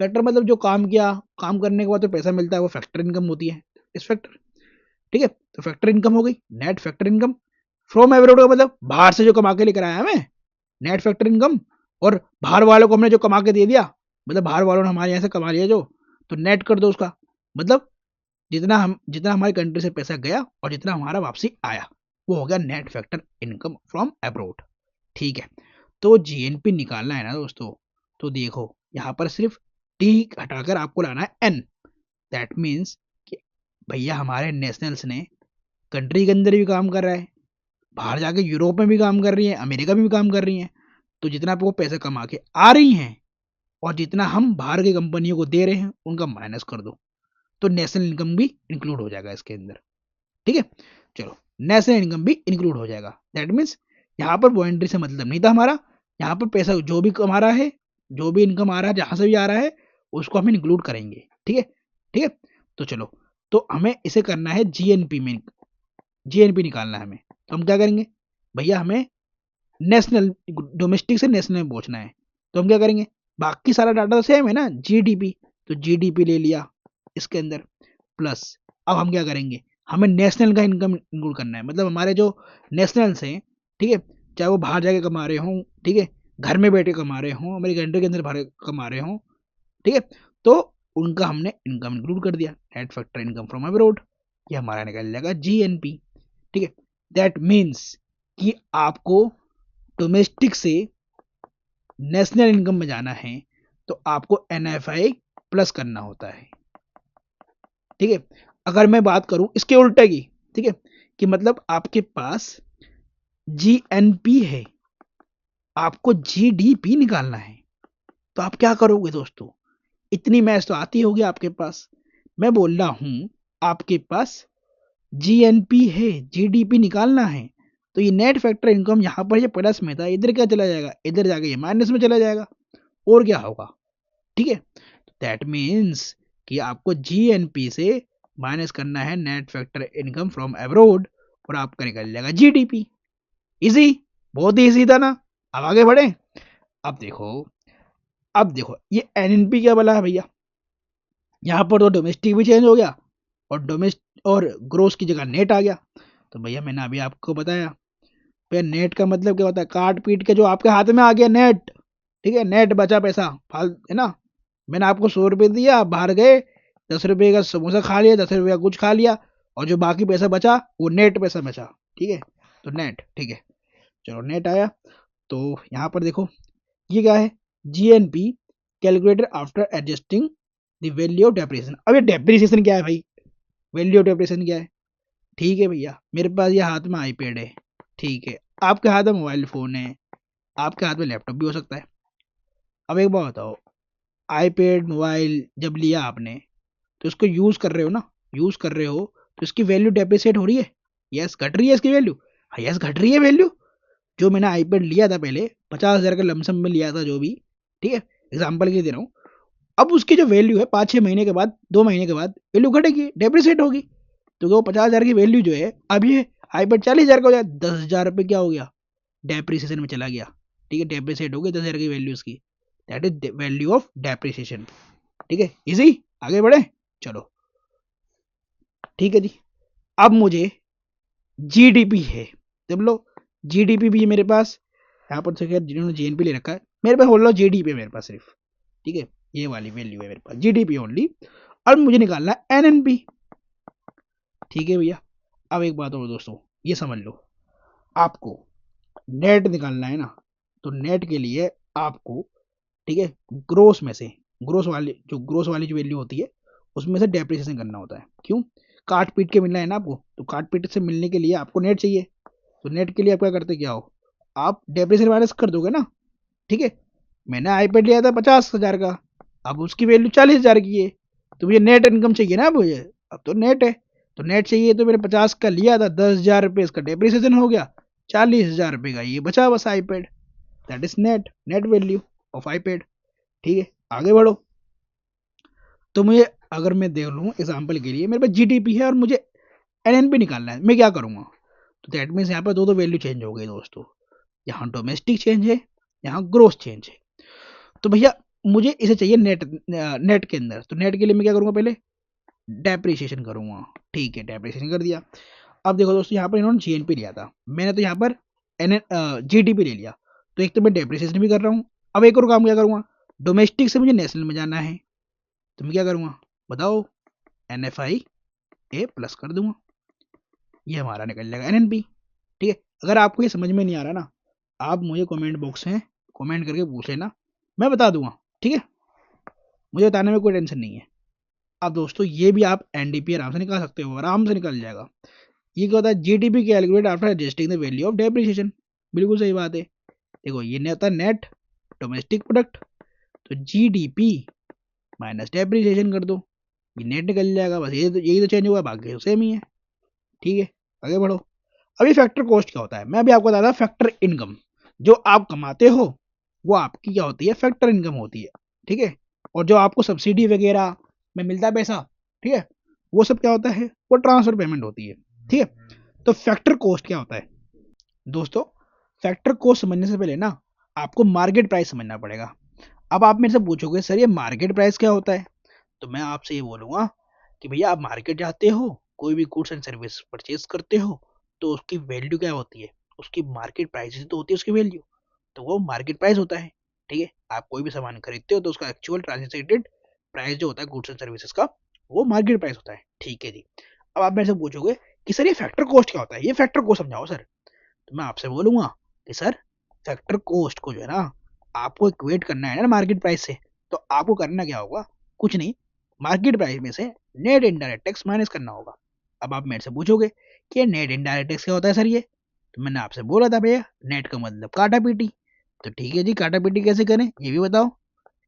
फैक्टर मतलब जो काम किया, काम करने के बाद जो पैसा मिलता है वो फैक्टर इनकम होती है, इस फैक्टर। ठीक है, तो फैक्टर इनकम हो गई, net factor income. From abroad का मतलब बाहर से जो कमा के लेकर आया हमें, नेट फैक्टर इनकम। और बाहर वालों को हमने जो कमा के दे दिया, मतलब बाहर वालों ने हमारे यहाँ से कमा लिया जो, तो नेट कर दो उसका, मतलब जितना हमारी कंट्री से पैसा गया और जितना हमारा वापसी आया, वो हो गया net factor income from abroad. ठीक है, तो जीएनपी निकालना है ना दोस्तों, तो देखो यहाँ पर सिर्फ टी हटाकर आपको लाना है एन। दैट मीन्स कि भैया हमारे नेशनल्स ने कंट्री के अंदर भी काम कर रहा है, बाहर जाके यूरोप में भी काम कर रही है, अमेरिका में भी काम कर रही है, तो जितना वो पैसा कमा के आ रही हैं और जितना हम बाहर की कंपनियों को दे रहे हैं उनका माइनस कर दो, तो नेशनल इनकम भी इंक्लूड हो जाएगा इसके अंदर। ठीक है, चलो, नेशनल इनकम भी इंक्लूड हो जाएगा। दैट मीन्स यहाँ पर बाउंड्री से मतलब नहीं था हमारा, यहाँ पर पैसा जो भी कमा रहा है, जो भी इनकम आ रहा है, जहां से भी आ रहा है, उसको हम इंक्लूड करेंगे। ठीक है, ठीक है, तो चलो, तो हमें इसे करना है जीएनपी में, जीएनपी निकालना है हमें, तो हम क्या करेंगे? भैया हमें नेशनल, डोमेस्टिक से नेशनल में पहुंचना है, तो हम क्या करेंगे? बाकी सारा डाटा तो सेम है ना, जीडीपी, तो जीडीपी ले लिया इसके अंदर, प्लस अब हम क्या करेंगे? हमें नेशनल का इनकम इंक्लूड करना है, मतलब हमारे जो नेशनल्स हैं, ठीक है, चाहे वो बाहर जाके कमा रहे हों, ठीक है, घर में बैठे कमा रहे हों, हमारी कंट्री के अंदर बाहर कमा रहे हों, ठीक है, तो उनका हमने इनकम इंक्लूड कर दिया, net factor income from abroad, ये हमारा निकल जाएगा जीएनपी। ठीक है, दैट मीन्स कि आपको डोमेस्टिक से नेशनल इनकम में जाना है तो आपको एनएफआई प्लस करना होता है। ठीक है, अगर मैं बात करूं इसके उल्टे की, ठीक है, कि मतलब आपके पास जीएनपी है, आपको जीडीपी निकालना है, तो आप क्या करोगे दोस्तों? इतनी मैथ तो आती होगी आपके पास। मैं बोल रहा हूं आपके पास जीएनपी है, जीडीपी निकालना है, तो ये नेट फैक्टर इनकम यहाँ पर ये प्लस में था, इधर क्या चला जाएगा? इधर जाके ये माइनस में चला जाएगा, और क्या होगा? ठीक है, दैट मीन्स कि आपको जीएनपी से माइनस करना है net factor income from abroad, और आपका निकल जाएगा जीडीपी। इजी, बहुत ही इजी था ना। अब आगे बढ़े। अब देखो, अब देखो ये एनएनपी क्या बोला है भैया, यहाँ पर तो डोमेस्टिक भी चेंज हो गया और डोमेस्टिक और ग्रोस की जगह नेट आ गया। तो भैया मैंने अभी आपको बताया, भैया नेट का मतलब क्या होता है? काट पीट के जो आपके हाथ में आ गया नेट, ठीक है, नेट बचा पैसा फाल है ना, मैंने आपको 100 रुपये दिया, आप बाहर गए, 10 रुपये का समोसा खा लिया, 10 रुपये का कुछ खा लिया, और जो बाकी पैसा बचा वो नेट पैसा बचा। ठीक है, तो नेट, ठीक है, चलो नेट आया। तो यहाँ पर देखो ये क्या है? GNP calculated after adjusting the value of depreciation. अब ये डेप्रिसिएशन क्या है भाई? वैल्यू ऑफ डेप्रिसिएशन क्या है? ठीक है भैया, मेरे पास ये हाथ में आईपैड है, ठीक है, आपके हाथ में मोबाइल फोन है, आपके हाथ में लैपटॉप भी हो सकता है, अब एक बात बताओ, आईपैड मोबाइल जब लिया आपने तो इसको यूज कर रहे हो ना, यूज कर रहे हो तो इसकी वैल्यू डेप्रिसिएट हो रही है, यस घट रही है इसकी वैल्यू, हाँ यस घट रही है वैल्यू। जो मैंने आईपैड लिया था पहले 50,000 का लमसम में लिया था जो भी, ठीक है, एग्जाम्पल के लिए दे रहा हूँ, अब उसकी जो वैल्यू है 5-6 महीने के बाद, 2 महीने के बाद वैल्यू घटेगी, डेप्रिसिएट होगी। तो वो 50,000 की वैल्यू जो है अब ये आईपैड 40,000 का हो जाए, 10,000 रुपये क्या हो गया, डेप्रिसिएशन में चला गया, ठीक है, डेप्रिसिएट हो गई 10,000 की वैल्यू उसकी, that is value of depreciation. ठीक है, इजी, आगे बढ़े, चलो ठीक है जी। अब मुझे जीडीपी है, देख लो जीडीपी भी है मेरे पास, यहाँ पर तो खैर जिन्होंने जीएनपी ले रखा है, मेरे पास बोल लो जीडीपी है मेरे पास सिर्फ, ठीक है, ये वाली वैल्यू है मेरे पास जीडीपी ओनली। अब मुझे निकालना है एनएनपी, ठीक है भैया। अब एक बात और दोस्तों, ये समझ लो, आपको नेट निकालना है ना, तो नेट के लिए आपको, ठीक है, ग्रोस में से, ग्रोस वाली जो वैल्यू होती है उसमें से डेप्रिसिएशन करना होता है। क्यों, काट पीट के मिलना है ना आपको, तो काट पीट से मिलने के लिए आपको नेट चाहिए, तो नेट के लिए आप क्या करते क्या हो, आप डेप्रिसिएशन माइनस कर दोगे ना, ठीक है। मैंने आईपैड लिया था 50,000 का, अब उसकी वैल्यू 40,000 की है, तो मुझे नेट इनकम चाहिए ना मुझे, अब तो नेट है, तो नेट चाहिए, तो मैंने 50 का लिया था, 10,000 रुपये इसका डेप्रिसिएशन हो गया, 40,000 रुपये का ये बचा बस iPad, that is net, net value of iPad. ठीक है, आगे बढ़ो। तो मुझे, अगर मैं देख लूँ एग्जाम्पल के लिए, मेरे पास जीडीपी है और मुझे एनएनपी निकालना है, मैं क्या करूँगा, तो दैट मीन्स यहाँ पर दो दो वैल्यू चेंज हो गई दोस्तों, यहाँ डोमेस्टिक चेंज है, यहाँ ग्रोस चेंज है। तो भैया मुझे इसे चाहिए नेट, नेट के अंदर, तो नेट के लिए मैं क्या करूँगा, पहले डेप्रिसिएशन करूँगा, ठीक है, डेप्रिसिएशन कर दिया। अब देखो दोस्तों, यहाँ पर इन्होंने जीएनपी लिया था, मैंने तो यहाँ पर एन जीडीपी ले लिया, तो एक तो मैं डेप्रिसिएशन भी कर रहा हूँ। अब एक और काम क्या करूँगा, डोमेस्टिक से मुझे नेशनल में जाना है, तो मैं क्या करूँगा बताओ, NFI A प्लस कर दूंगा, ये हमारा निकल जाएगा एनएनपी। ठीक है, अगर आपको ये समझ में नहीं आ रहा ना, आप मुझे कमेंट बॉक्स में कमेंट करके पूछ लेना, मैं बता दूंगा, ठीक है, मुझे बताने में कोई टेंशन नहीं है। अब दोस्तों ये भी आप एनडीपी आराम से निकाल सकते हो, आराम से निकल जाएगा। ये क्या होता है, GDP calculate after adjusting the value of depreciation, बिल्कुल सही बात है। देखो ये नहीं होता नेट डोमेस्टिक प्रोडक्ट, तो जीडीपी माइनस डेप्रिसिएशन कर दो, ये नेट निकल जाएगा, बस यही तो चेंज हुआ, बाकी तो सेम ही है। ठीक है, आगे बढ़ो। अभी फैक्टर कॉस्ट क्या होता है, मैं अभी आपको बताता हूँ, फैक्टर इनकम, जो आप कमाते हो वो आपकी क्या होती है, फैक्टर इनकम होती है, ठीक है। और जो आपको सब्सिडी वगैरह में मिलता है पैसा, ठीक है, वो सब क्या होता है, वो ट्रांसफर पेमेंट होती है, ठीक है। तो फैक्टर कॉस्ट क्या होता है दोस्तों, फैक्टर कॉस्ट समझने से पहले ना आपको मार्केट प्राइस समझना पड़ेगा। अब आप मेरे से पूछोगे सर ये मार्केट प्राइस क्या होता है, तो मैं आपसे ये बोलूंगा कि भैया आप मार्केट जाते हो, कोई भी गुड्स एंड सर्विस परचेज करते हो, तो उसकी वैल्यू क्या होती है, उसकी मार्केट प्राइस तो होती है उसकी वैल्यू, तो वो मार्केट प्राइस होता है। ठीक है, आप कोई भी सामान खरीदते हो तो उसका एक्चुअल ट्रांसलेटेड प्राइस जो होता है गुड्स एंड सर्विसेज का, वो मार्केट प्राइस होता है, ठीक है जी। अब आप मेरे से पूछोगे कि सर ये फैक्टर कॉस्ट क्या होता है, ये फैक्टर कॉस्ट समझाओ सर, तो मैं आपसे बोलूंगा कि सर फैक्टर कॉस्ट को जो है ना आपको इक्वेट करना है ना मार्केट प्राइस से, तो आपको करना क्या होगा, कुछ नहीं, मार्केट प्राइस में से नेट इनडायरेक्ट टैक्स माइनस करना होगा। अब आप मेरे से पूछोगे कि नेट इनडायरेक्ट टैक्स क्या होता है सर ये, तो मैंने आपसे बोला था भैया नेट का मतलब काटा पीटी, तो ठीक है जी, काटा पीटी कैसे करें ये भी बताओ।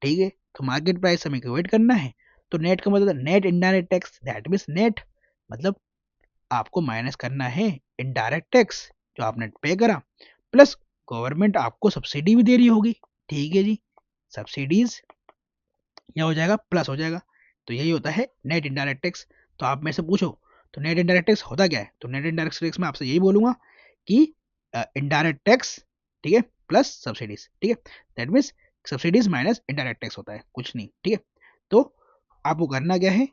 ठीक है, तो मार्केट प्राइस हमें इक्वेट करना है, तो नेट का मतलब net indirect tax, that means net मतलब आपको माइनस करना है इनडायरेक्ट टैक्स जो आपने पे करा, प्लस गवर्नमेंट आपको सब्सिडी भी दे रही होगी, ठीक है जी, सब्सिडीज क्या हो जाएगा, प्लस हो जाएगा, तो यही होता है नेट इनडायरेक्ट टैक्स। तो आप मेरे से पूछो तो नेट इनडायरेक्ट टैक्स होता क्या है, तो नेट इनडायरेक्ट टैक्स में आपसे यही बोलूंगा कि इनडायरेक्ट टैक्स, ठीक है, प्लस सब्सिडीज, ठीक है, that means subsidies minus indirect tax होता है, कुछ नहीं, ठीक है। तो आपको करना क्या है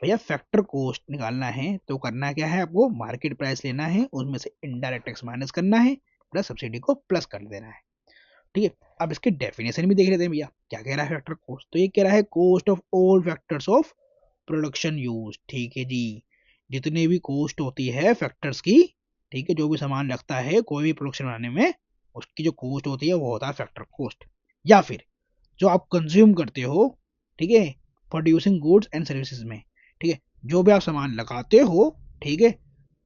भैया, फैक्टर कॉस्ट निकालना है, तो करना क्या है, आपको मार्केट प्राइस लेना है, उसमें से इनडायरेक्ट टैक्स माइनस करना है, प्लस सब्सिडी को प्लस कर देना है, ठीक है। अब इसके डेफिनेशन भी देख लेते हैं भैया, क्या कह रहा है फैक्टर कॉस्ट, तो ये कह रहा है cost of all factors of production use, ठीक है जी, जितने भी कॉस्ट होती है फैक्टर्स की, ठीक है, जो भी सामान लगता है कोई भी प्रोडक्शन बनाने में, उसकी जो कॉस्ट होती है वो होता है फैक्टर कॉस्ट, या फिर जो आप कंज्यूम करते हो, ठीक है, प्रोड्यूसिंग गुड्स एंड सर्विसेज में, ठीक है, जो भी आप सामान लगाते हो, ठीक है,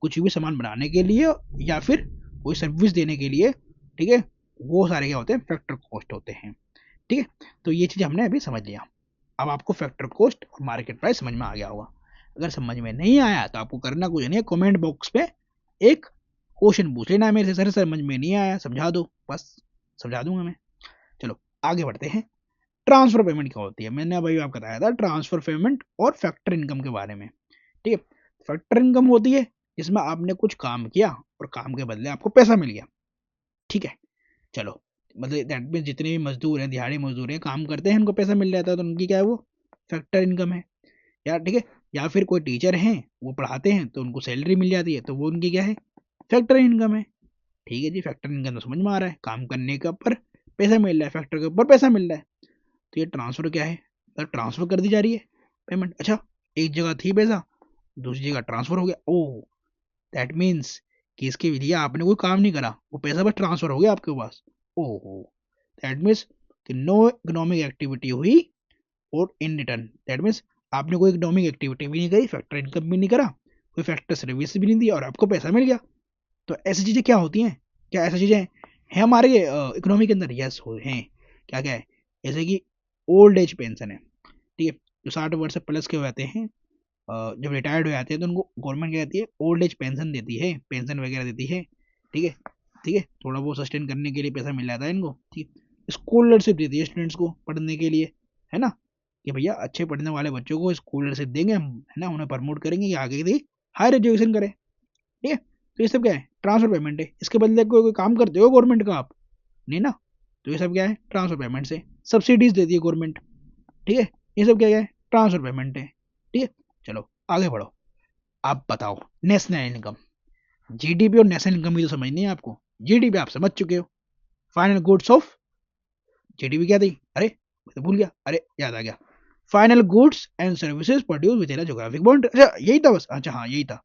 कुछ भी सामान बनाने के लिए या फिर कोई सर्विस देने के लिए, ठीक है, वो सारे क्या होते हैं फैक्टर कॉस्ट होते हैं, ठीक है, तो ये चीज़ हमने अभी समझ लिया। अब आपको फैक्टर कॉस्ट और मार्केट प्राइस समझ में आ गया होगा। अगर समझ में नहीं आया तो आपको करना कुछ नहीं है, कमेंट बॉक्स पे एक क्वेश्चन पूछ लेना मेरे से, सर समझ में नहीं आया समझा दो, बस समझा दूंगा मैं। चलो आगे बढ़ते हैं। ट्रांसफर पेमेंट क्या होती है, मैंने अभी आपको बताया था ट्रांसफर पेमेंट और फैक्टर इनकम के बारे में। ठीक है, फैक्टर इनकम होती है जिसमें आपने कुछ काम किया और काम के बदले आपको पैसा मिल गया। ठीक है, चलो मतलब दैट मीन जितने भी मजदूर हैं, दिहाड़ी मजदूर हैं, काम करते हैं, उनको पैसा मिल जाता है, तो उनकी क्या है, वो फैक्टर इनकम है यार। ठीक है, या फिर कोई टीचर हैं वो पढ़ाते हैं तो उनको सैलरी मिल जाती है, तो वो उनकी क्या है, फैक्टर इनकम है। ठीक है जी, फैक्टर इनकम तो समझ में आ रहा है, काम करने के ऊपर पैसा मिल रहा है, फैक्टर के ऊपर पैसा मिल रहा है। तो ये ट्रांसफर क्या है, तो ट्रांसफर कर दी जा रही है पेमेंट। अच्छा, एक जगह थी पैसा, दूसरी जगह ट्रांसफर हो गया, ओ दैट मीन्स कि इसके लिए आपने कोई काम नहीं करा, वो पैसा बस ट्रांसफर हो गया आपके पास। ओहो, दैट मीन्स कि नो इकोनॉमिक एक्टिविटी हुई और इन रिटर्न दैट मीन्स आपने कोई इकोनॉमिक एक्टिविटी भी नहीं करी, फैक्टर इनकम भी नहीं करा, कोई फैक्टर सर्विस भी नहीं दी और आपको पैसा मिल गया। तो ऐसी चीज़ें क्या होती हैं, क्या ऐसी चीज़ें हैं हमारे इकोनॉमी के अंदर? यस हो हैं। क्या क्या है, जैसे कि ओल्ड एज पेंशन है। ठीक है, जो 60 वर्ष से प्लस के हो जाते हैं, जब रिटायर्ड हो जाते हैं तो उनको गवर्नमेंट क्या कहती है, ओल्ड एज पेंशन देती है, पेंशन वगैरह देती है। ठीक है, ठीक है, थोड़ा बहुत सस्टेन करने के लिए पैसा मिल जाता है इनको। ठीक है, स्कॉलरशिप देती है स्टूडेंट्स को पढ़ने के लिए, है ना, कि भैया अच्छे पढ़ने वाले बच्चों को स्कॉलरशिप देंगे हम, है ना, उन्हें प्रमोट करेंगे कि आगे की हायर एजुकेशन करें। ठीक है, तो ये सब क्या है, ट्रांसफर पेमेंट है। इसके बदले कोई काम करते हो गवर्नमेंट का आप? नहीं ना, तो ये सब क्या है, ट्रांसफर पेमेंट से सब्सिडीज देती है गवर्नमेंट। ठीक है, ये सब क्या है, ट्रांसफर पेमेंट है। ठीक है, चलो आगे बढ़ो। आप बताओ नेशनल इनकम, जीडीपी और नेशनल इनकम की तो समझ नहीं है आपको। जीडीपी आप समझ चुके हो, फाइनल गुड्स ऑफ, जीडीपी क्या थी, अरे मैं तो भूल गया, अरे याद आ गया, final goods and services produce with in geographic boundary. अच्छा यही था बस, अच्छा हाँ यही था।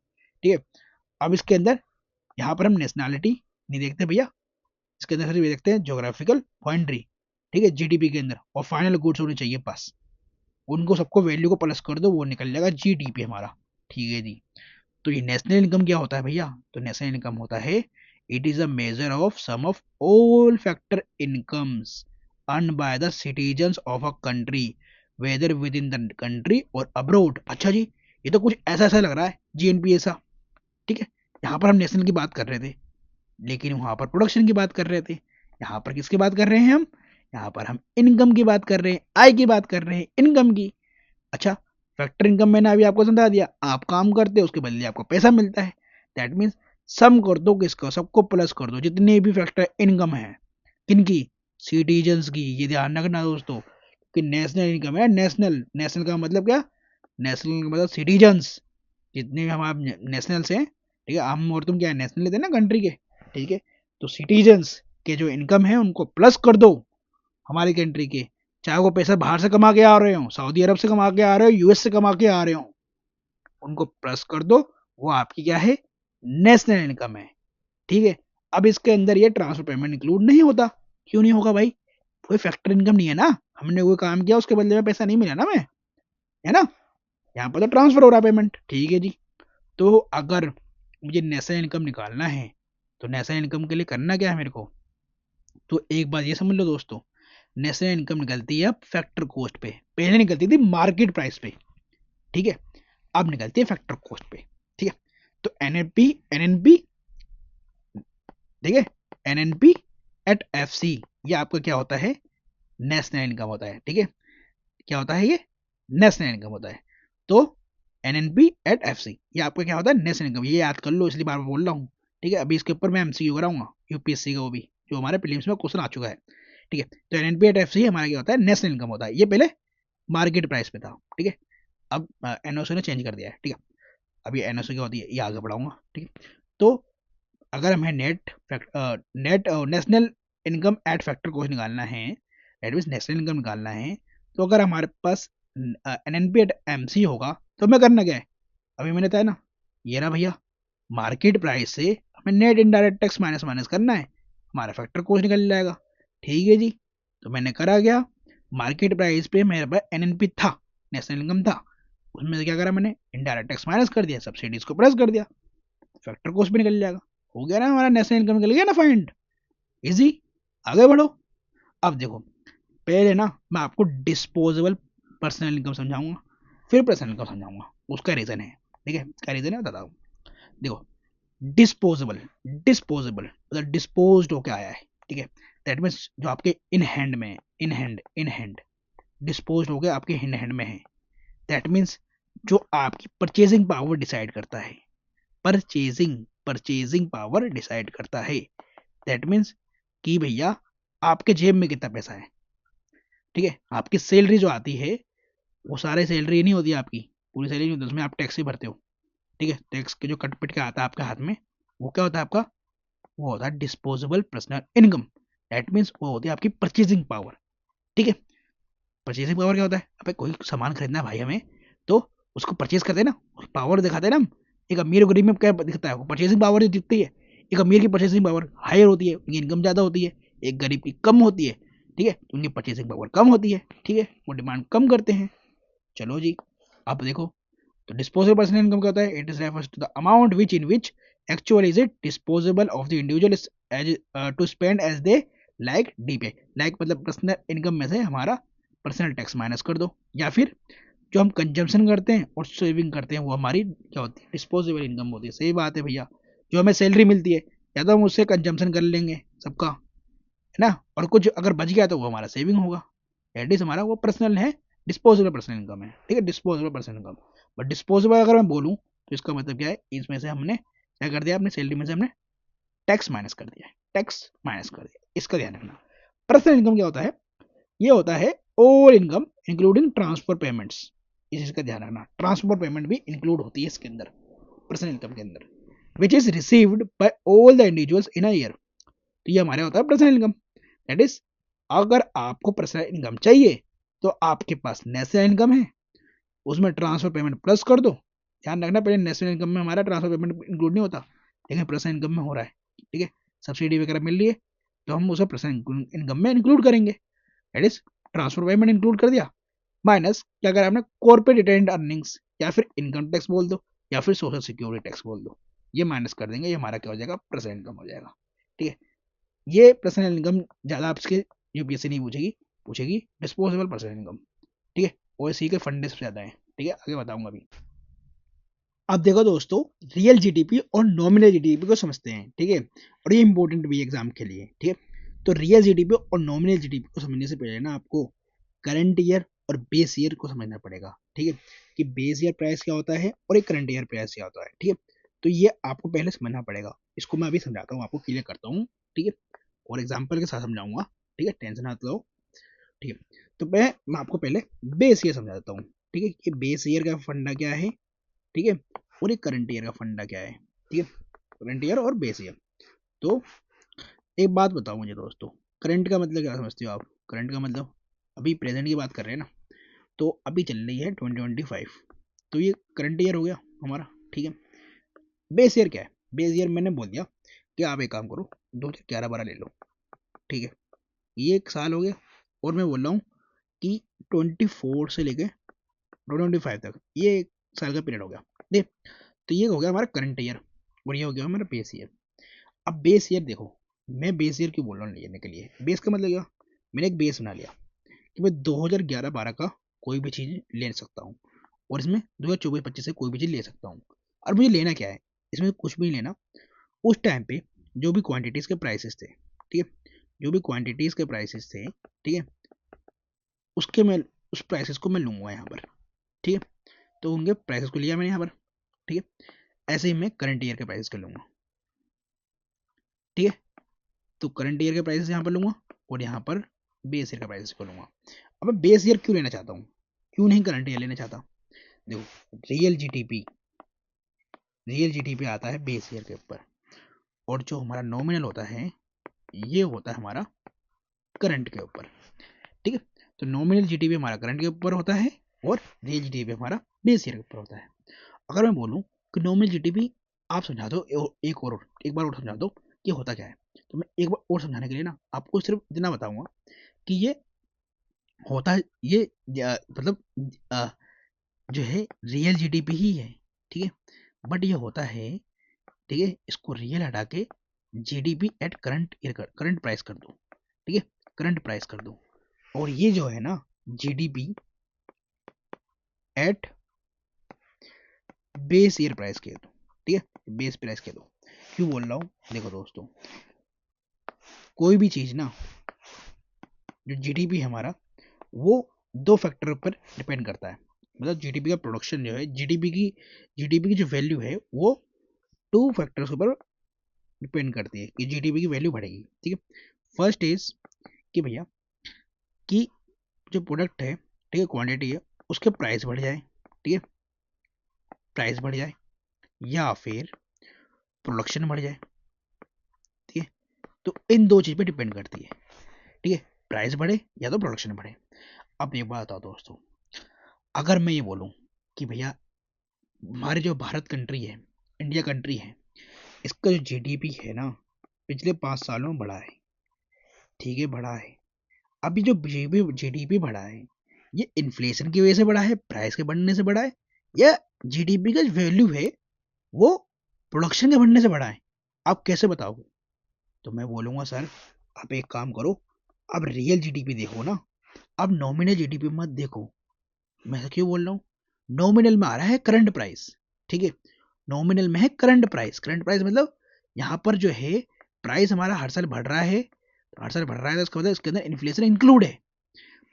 ठीक है, अब इसके अंदर यहाँ पर हम नेशनैलिटी नहीं देखते भैया, इसके अंदर सिर्फ देखते हैं ज्योग्राफिकल बाउंड्री। ठीक है, जीडीपी के अंदर और फाइनल गुड्स होने चाहिए बस, उनको सबको वैल्यू को प्लस कर दो, वो निकल जाएगा जीडीपी हमारा। ठीक है जी, तो ये नेशनल इनकम क्या होता है भैया, तो नेशनल इनकम होता है, it is a measure of sum of all factor incomes earn by the citizens of a country whether within the country और अब्रोड। अच्छा जी, ये तो कुछ ऐसा ऐसा लग रहा है जीएनपी ऐसा। ठीक है, यहाँ पर हम नेशनल की बात कर रहे थे, लेकिन वहां पर प्रोडक्शन की बात कर रहे थे। यहाँ पर किसकी बात कर रहे हैं हम, यहाँ पर हम इनकम की बात कर रहे हैं, आय की बात कर रहे हैं, इनकम की। अच्छा, फैक्टर इनकम मैंने अभी आपको समझा दिया, आप काम करते हो उसके बदले आपको पैसा मिलता है। दैट मीन्स सम कर दो किसका, सबको प्लस कर दो, जितने भी फैक्टर इनकम है, किनकी, सिटीजन्स की। ये ध्यान रखना दोस्तों कि नेशनल इनकम है, नेशनल, नेशनल का मतलब क्या, नेशनल का मतलब सिटीजन्स, जितने भी हम आप नेशनल से हैं। ठीक है, हम और तुम क्या है, नेशनल लेते हैं ना कंट्री के। ठीक है, तो सिटीजन्स के जो इनकम है उनको प्लस कर दो हमारी कंट्री के, चाहे वो पैसा बाहर से कमा के आ रहे हो, सऊदी अरब से कमा के आ रहे हो, यूएस से कमा के आ रहे हो, उनको प्लस कर दो, वो आपकी क्या है, नेशनल इनकम है। ठीक है, अब इसके अंदर ये ट्रांसफर पेमेंट इंक्लूड नहीं होता। क्यों नहीं होगा भाई, कोई फैक्टर इनकम नहीं है ना, हमने कोई काम किया उसके बदले में पैसा नहीं मिला ना मैं, है ना, यहाँ पर तो ट्रांसफर हो रहा है पेमेंट। ठीक है जी, तो अगर मुझे नेशनल इनकम निकालना है तो नेशनल इनकम के लिए करना क्या है मेरे को, तो एक बात ये समझ लो दोस्तों, नेशनल इनकम निकलती है अब फैक्टर कॉस्ट पे, पहले निकलती थी मार्केट प्राइस पे। ठीक है, अब निकलती है फैक्टर कॉस्ट पे। ठीक है, तो एनएनपी एनएनपी ठीक है, एनएनपी एट एफसी, ये आपका क्या होता है, नेशनल इनकम होता है। ठीक है, क्या होता है ये, नेशनल इनकम होता है। तो एनएनपी एट एफसी ये आपका क्या होता है, नेशनल इनकम, ये याद कर लो, इसलिए बार बार बोल रहा हूँ। ठीक है, अभी इसके ऊपर मैं एमसीक्यू कराऊंगा यूपीएससी का, वो भी जो हमारे प्रीलिम्स में क्वेश्चन आ चुका है। ठीक है, तो एनएनपी एट एफसी हमारा क्या होता है, नेशनल इनकम होता है, ये पहले मार्केट प्राइस पे था। ठीक है, अब एनओसी ने चेंज कर दिया है। ठीक है, अब ये एनओसी क्या होती है, ये आगे बढ़ाऊंगा। ठीक है, तो अगर हमें net national income eight factor cost निकालना है, दैट मीन्स नेशनल इनकम निकालना है, तो अगर हमारे पास एनएनपी एट एमसी होगा तो हमें करना क्या है, अभी मैंने बताया ना, ये ना भैया, मार्केट प्राइस से हमें net indirect tax minus minus करना है, हमारा फैक्टर कॉस्ट निकल जाएगा। ठीक है जी, तो मैंने करा क्या, मार्केट प्राइस पे मेरे पास एनएनपी था, नेशनल इनकम था, उसमें से क्या करा मैंने, इनडायरेक्ट टैक्स माइनस कर दिया, सब्सिडीज को प्लस कर दिया, फैक्टर कॉस्ट भी निकल जाएगा। हो गया ना हमारा नेशनल इनकम, निकल गया ना फाइंड, इजी, आगे बढ़ो। अब देखो, पहले ना मैं आपको डिस्पोजेबल पर्सनल इनकम समझाऊंगा, फिर पर्सनल इनकम समझाऊंगा। उसका रीजन है, ठीक है, क्या रीजन है बताता हूँ। देखो, डिस्पोजेबल, डिस्पोजेबल मतलब डिस्पोज्ड होके आया है, ठीक है। दैट मीन्स जो आपके इन हैंड में है, इन हैंड डिस्पोज हो गया, आपके इन हैंड में है। दैट मीन्स जो आपकी परचेजिंग पावर डिसाइड करता है, परचेजिंग पावर डिसाइड करता है। दैट मीन्स कि भैया आपके जेब में कितना पैसा है, ठीक है। आपकी सैलरी जो आती है वो सारे सैलरी नहीं होती आपकी, पूरी सैलरी नहीं होती, उसमें आप टैक्स ही भरते हो, ठीक है। टैक्स के जो कट पिट के आता है आपके हाथ में, वो क्या होता है आपका, वो होता है disposable personal income. That means वो होती है आपकी परचेजिंग पावर, ठीक है। परचेजिंग पावर क्या होता है, अबे कोई सामान खरीदना है भाई हमें, तो उसको परचेज करते हैं ना, पावर दिखाते हैं ना हम। एक अमीर और गरीब में क्या दिखता है, परचेजिंग पावर दिखती है। एक अमीर की परचेजिंग पावर हायर होती है, उनकी इनकम ज्यादा होती है, एक गरीब की कम होती है, ठीक है। उनकी परचेजिंग पावर कम होती है, ठीक है, वो डिमांड कम करते हैं। चलो जी, आप देखो, तो डिस्पोजेबल पर्सनल इनकम क्या होता है, it is refers to the amount which in which actually is it disposable of the individual as to spend as they like the pay. Like मतलब पर्सनल इनकम में से हमारा पर्सनल टैक्स माइनस कर दो, या फिर जो हम कंजम्पशन करते हैं और सेविंग करते हैं वो हमारी क्या होती है, डिस्पोजेबल इनकम होती है। सही बात है भैया, जो हमें सैलरी मिलती है या तो हम उससे कंजम्पशन कर लेंगे सबका, है ना, और कुछ अगर बच गया तो वो हमारा सेविंग होगा। एटलीस्ट हमारा वो पर्सनल है, डिस्पोजेबल पर्सनल इनकम है, ठीक है, disposable personal income. But disposable अगर मैं बोलूँ तो इसका मतलब क्या है, इसमें से हमने क्या कर दिया, अपनी सैलरी में से हमने टैक्स माइनस कर दिया, टैक्स माइनस कर दिया, इसका ध्यान रखना। पर्सनल इनकम क्या होता है, ये होता है over income including transfer payments. इस चीज का ध्यान रखना, ट्रांसफर पेमेंट भी इंक्लूड होती है इसके अंदर, पर्सनल इनकम के अंदर, which is received by all the individuals in a year. तो ये हमारे होता है पर्सनल इनकम। दैट इज, अगर आपको पर्सनल इनकम चाहिए तो आपके पास नेशनल इनकम है, उसमें ट्रांसफर पेमेंट प्लस कर दो। ध्यान रखना, पहले नेशनल इनकम में हमारा ट्रांसफर पेमेंट इंक्लूड नहीं होता, लेकिन पर्सनल इनकम में हो रहा है, ठीक है। सब्सिडी वगैरह मिल रही है तो हम उसे पर्सनल इनकम में इंक्लूड करेंगे। That is, transfer payment include कर दिया, माइनस क्या करें आपने, कॉर्पोरेट रिटेन्ड अर्निंग्स, या फिर इनकम टैक्स बोल दो, या फिर सोशल सिक्योरिटी टैक्स बोल दो, ये माइनस कर देंगे, ये हमारा क्या हो जाएगा, पर्सनल इनकम हो जाएगा, ठीक है। ये पर्सनल इनकम ज्यादा आपके यूपीएससी नहीं पूछेगी, पूछेगी डिस्पोजेबल पर्सनल इनकम, ठीक है। ओएससी के फंडे सबसे ज्यादा है, ठीक है, आगे बताऊंगा अभी। अब देखो दोस्तों, रियल जीडीपी और नॉमिनल जीडीपी को समझते हैं, ठीक है, और ये इंपॉर्टेंट भी एग्जाम के लिए, ठीक है। तो रियल जीडीपी और नॉमिनल जीडीपी को समझने से पहले ना आपको करंट ईयर और बेस ईयर को समझना पड़ेगा, ठीक है, कि बेस ईयर प्राइस क्या होता है और एक करंट ईयर प्राइस क्या होता है, ठीक है। तो ये आपको पहले समझना पड़ेगा, इसको मैं अभी समझाता हूँ, आपको क्लियर करता हूँ, ठीक है, और एग्जाम्पल के साथ समझाऊंगा, ठीक है, टेंशन मत लो, ठीक है। तो मैं आपको पहले बेस ईयर समझा देता हूँ, ठीक है, कि बेस ईयर का फंडा क्या है, ठीक है, और एक करंट ईयर का फंडा क्या है, ठीक है, करंट ईयर और बेस ईयर। तो एक बात बताओ मुझे दोस्तों, करंट का मतलब क्या समझते हो आप, करंट का मतलब अभी प्रेजेंट की बात कर रहे हैं ना, तो अभी चल रही है 2025, तो ये करंट ईयर हो गया हमारा, ठीक है। बेस ईयर क्या है, बेस ईयर मैंने बोल दिया कि आप एक काम करो, 2011-12 ले लो, ठीक है, ये एक साल हो गया, और मैं बोल रहा हूँ कि 24 से लेके 2025 तक ये एक साल का पीरियड हो गया, देख। तो ये हो गया हमारा करंट ईयर, और ये हो गया हमारा बेस ईयर। अब बेस ईयर देखो, मैं बेस ईयर क्यों बोल रहा हूँ लेने के लिए, बेस का मतलब क्या, मैंने एक बेस बना लिया कि मैं 2011-12 का कोई भी चीज़ ले सकता हूँ, और इसमें 2024-25 से कोई भी चीज़ ले सकता हूँ। और मुझे लेना क्या है, इसमें कुछ भी नहीं लेना, उस टाइम पे जो भी क्वांटिटीज़ के प्राइसेस थे, ठीक है, जो भी क्वांटिटीज़ के प्राइसेस थे, ठीक है, उसके मैं उस प्राइसेस को मैं लूँगा यहाँ पर, ठीक है। तो उनके प्राइसेस को लिया मैंने यहाँ पर, ठीक है। ऐसे ही मैं करंट ईयर के प्राइसेस को लूँगा, ठीक है। तो करंट ईयर के प्राइसेस यहाँ पर लूँगा, और यहाँ पर बेस ईयर का प्राइसेस को लूँगा। अब मैं बेस ईयर क्यों लेना चाहता हूँ, क्यों नहीं करंट ईयर लेना चाहता, देखो, रियल जीडीपी आता है बेस ईयर के ऊपर, और जो हमारा नॉमिनल होता है ये होता है हमारा करंट के ऊपर, ठीक है। तो नॉमिनल जीडीपी हमारा करंट के ऊपर होता है, और रियल जीडीपी हमारा बेस ईयर के ऊपर होता है। अगर मैं बोलूँ कि नॉमिनल जीडीपी आप समझा दो, एक बार और समझा दो कि होता क्या है, तो मैं एक बार और समझाने के लिए ना आपको सिर्फ इतना बताऊंगा कि ये होता है, ये मतलब अ, जो है रियल जीडीपी ही है, ठीक है, बट ये होता है, ठीक है, इसको रियल हटा के GDP at current year current price कर दो, ठीक है, करंट प्राइस कर दो। और ये जो है ना GDP at base year price कह दो, ठीक है, बेस प्राइस कह दो। क्यों बोल रहा हूँ, देखो दोस्तों, कोई भी चीज ना, जो जीडीपी है हमारा, वो दो फैक्टर पर डिपेंड करता है। मतलब जीडीपी का प्रोडक्शन जो है, जीडीपी की जो वैल्यू है वो टू फैक्टर्स के ऊपर डिपेंड करती है कि जीडीपी की वैल्यू बढ़ेगी, ठीक है। फर्स्ट इज कि भैया कि जो प्रोडक्ट है, ठीक है, क्वांटिटी है, उसके प्राइस बढ़ जाए, ठीक है, प्राइस बढ़ जाए, या फिर प्रोडक्शन बढ़ जाए, ठीक है। तो इन दो चीज पे डिपेंड करती है, ठीक है, प्राइस बढ़े या तो प्रोडक्शन बढ़े। अब एक बात बताओ दोस्तों, अगर मैं ये बोलूं कि भैया हमारे जो भारत कंट्री है, इंडिया कंट्री है, इसका जो जीडीपी है ना, पिछले 5 सालों में बढ़ा है, ठीक है, बढ़ा है। अभी जो जीडीपी बढ़ा है, ये इन्फ्लेशन की वजह से बढ़ा है, प्राइस के बढ़ने से बढ़ा है, या जीडीपी का वैल्यू है वो प्रोडक्शन के बढ़ने से बढ़ा है? आप कैसे बताओगे? तो मैं बोलूंगा सर, आप एक काम करो, आप रियल जीडीपी देखो ना, आप नॉमिनल जीडीपी मत देखो। मैं तो क्यों बोल रहा हूँ, नॉमिनल में आ रहा है करंट प्राइस, ठीक है, नॉमिनल में है करंट प्राइस। करंट प्राइस मतलब यहाँ पर जो है प्राइस हमारा हर साल बढ़ रहा है, तो हर साल बढ़ रहा है तो उसका मतलब इसके अंदर इन्फ्लेशन इंक्लूड है।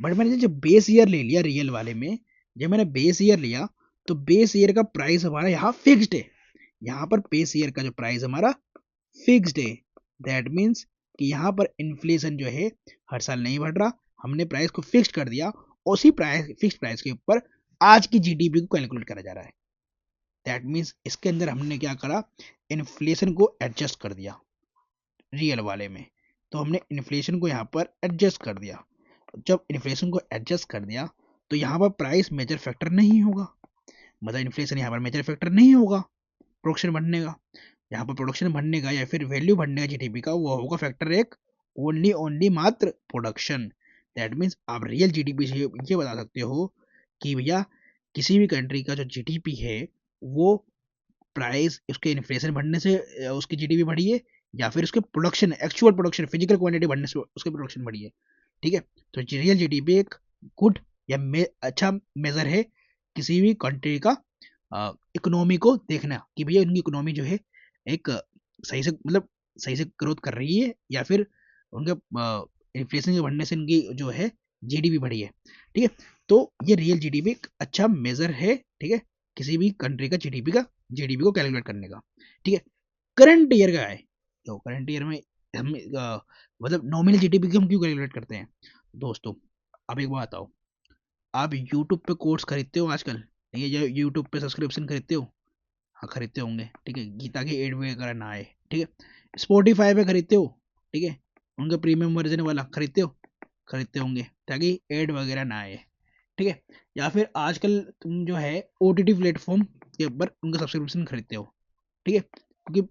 बट मैंने जब बेस ईयर ले लिया रियल वाले में, जब मैंने बेस ईयर लिया, तो बेस ईयर का प्राइस हमारा यहाँ फिक्स्ड है। यहाँ पर बेस ईयर का जो प्राइस हमारा फिक्स्ड है, दैट मीन्स कि यहाँ पर इन्फ्लेशन जो है हर साल नहीं बढ़ रहा, हमने प्राइस को फिक्स्ड कर दिया, उसी प्राइस फिक्स प्राइस के ऊपर आज की जीडीपी को कैलकुलेट करा जा रहा है। दैट मीन्स इसके अंदर हमने क्या करा, इन्फ्लेशन को एडजस्ट कर दिया रियल वाले में। तो हमने इन्फ्लेशन को यहाँ पर एडजस्ट कर दिया। जब इन्फ्लेशन को एडजस्ट कर दिया, तो यहाँ पर प्राइस मेजर फैक्टर नहीं होगा, मतलब इन्फ्लेशन यहाँ पर मेजर फैक्टर नहीं होगा प्रोडक्शन बढ़ने का। यहाँ पर प्रोडक्शन बढ़ने का या फिर वैल्यू बढ़ने का जीडीपी का, वो होगा फैक्टर एक, ओनली ओनली मात्र प्रोडक्शन। दैट मीन्स आप रियल जीडीपी से ये बता सकते हो कि भैया किसी भी कंट्री का जो जीडीपी है वो प्राइस उसके इन्फ्लेशन बढ़ने से उसकी जीडीपी बढ़ी है, या फिर उसके production, actual production, physical quantity बढ़ने से उसकी प्रोडक्शन बढ़ी है, ठीक है। तो रियल जीडीपी एक गुड या अच्छा मेजर है किसी भी कंट्री का इकोनॉमी को देखना कि भैया उनकी इकोनॉमी जो है एक सही से, मतलब सही से ग्रोथ कर रही है, या फिर उनके इन्फ्लेशन के बढ़ने से उनकी जो है जीडीपी बढ़ी है, ठीक है। तो ये रियल जीडीपी एक अच्छा मेजर है, ठीक है, किसी भी कंट्री का जीडीपी को कैलकुलेट करने का, ठीक है। करंट ईयर का है, तो करंट ईयर में हम मतलब नॉमिनल जीडीपी को हम क्यों कैलकुलेट करते हैं दोस्तों? अब एक बात बताओ, आप यूट्यूब पे कोर्स खरीदते हो आजकल, ये यूट्यूब पे सब्सक्रिप्शन खरीदते हो? हाँ खरीदते होंगे, ठीक है, गीता के एड वगैरह ना आए, ठीक है। स्पॉटिफाई पे खरीदते हो, ठीक है, उनका प्रीमियम वर्जन वाला खरीदते हो, खरीदते होंगे ताकि एड वगैरह ना आए, ठीक है। या फिर आजकल तुम जो है ओटीटी प्लेटफॉर्म के ऊपर उनका सब्सक्रिप्शन खरीदते हो, ठीक है, क्योंकि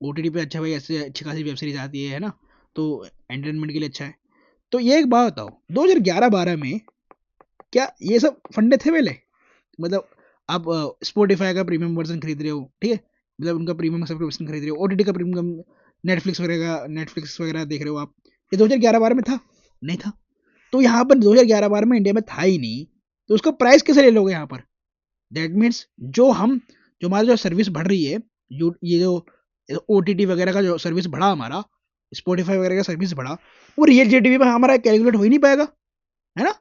ओटीटी पे अच्छा भाई ऐसे अच्छी खासी वेब सीरीज आती है ना, तो एंटरटेनमेंट के लिए अच्छा है। तो ये एक बात बताओ, 2011-12 में क्या ये सब फंडे थे पहले? मतलब आप स्पॉटिफाई का प्रीमियम वर्जन खरीद रहे हो, ठीक है, मतलब उनका प्रीमियम सब्सक्रिप्शन खरीद रहे हो, ओटीटी का प्रीमियम, नेटफ्लिक्स वगैरह देख रहे हो आप, ये 2011-12 में था? नहीं था। तो यहाँ पर 2011-12 में इंडिया में था ही नहीं, तो उसका प्राइस कैसे ले लोगे यहाँ पर? दैट मीन्स जो हमारी जो सर्विस बढ़ रही है, ये जो ओटीटी वगैरह का जो सर्विस बढ़ा हमारा, स्पॉटिफाई वगैरह का सर्विस बढ़ा, वो रियल जीडीपी में हमारा कैलकुलेट हो ही नहीं पाएगा, है ना।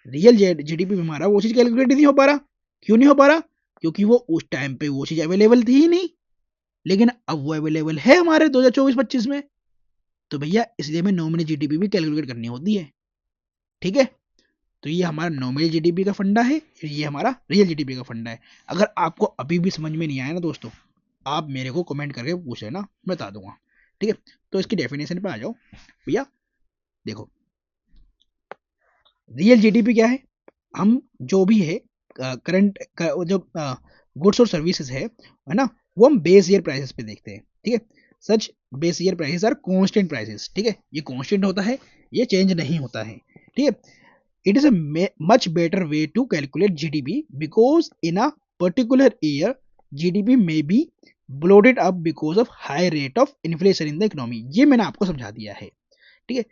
रियल जीडीपी में हमारा वो चीज कैलकुलेट नहीं हो पा रहा। क्यों नहीं हो पा रहा? क्योंकि वो उस टाइम पे वो चीज अवेलेबल थी ही नहीं, लेकिन अब वो अवेलेबल है हमारे 2024-25 में। तो भैया इसलिए हमें नॉमिनल जीडीपी भी कैलकुलेट करनी होती है, ठीक है। तो ये हमारा नॉमिनल जीडीपी का फंडा है, ये हमारा रियल जीडीपी का फंडा है। अगर आपको अभी भी समझ में नहीं आया ना दोस्तों, आप मेरे को कमेंट करके पूछ लेना, मैं बता दूंगा, ठीक है। तो इसकी डेफिनेशन पे आ जाओ भैया। देखो, रियल जीडीपी क्या है? हम जो भी है करंट जो गुड्स और सर्विसेज है ना, वो हम बेस ईयर प्राइसेस पे देखते हैं, ठीक है। Such base year prices are constant prices, ठीक है, ये कांस्टेंट होता है, ये चेंज नहीं होता है, ठीक है। It is a much better way to calculate GDP because in a particular year GDP में be bloated up because of high rate of inflation in the economy। ये मैंने आपको समझा दिया है, ठीक है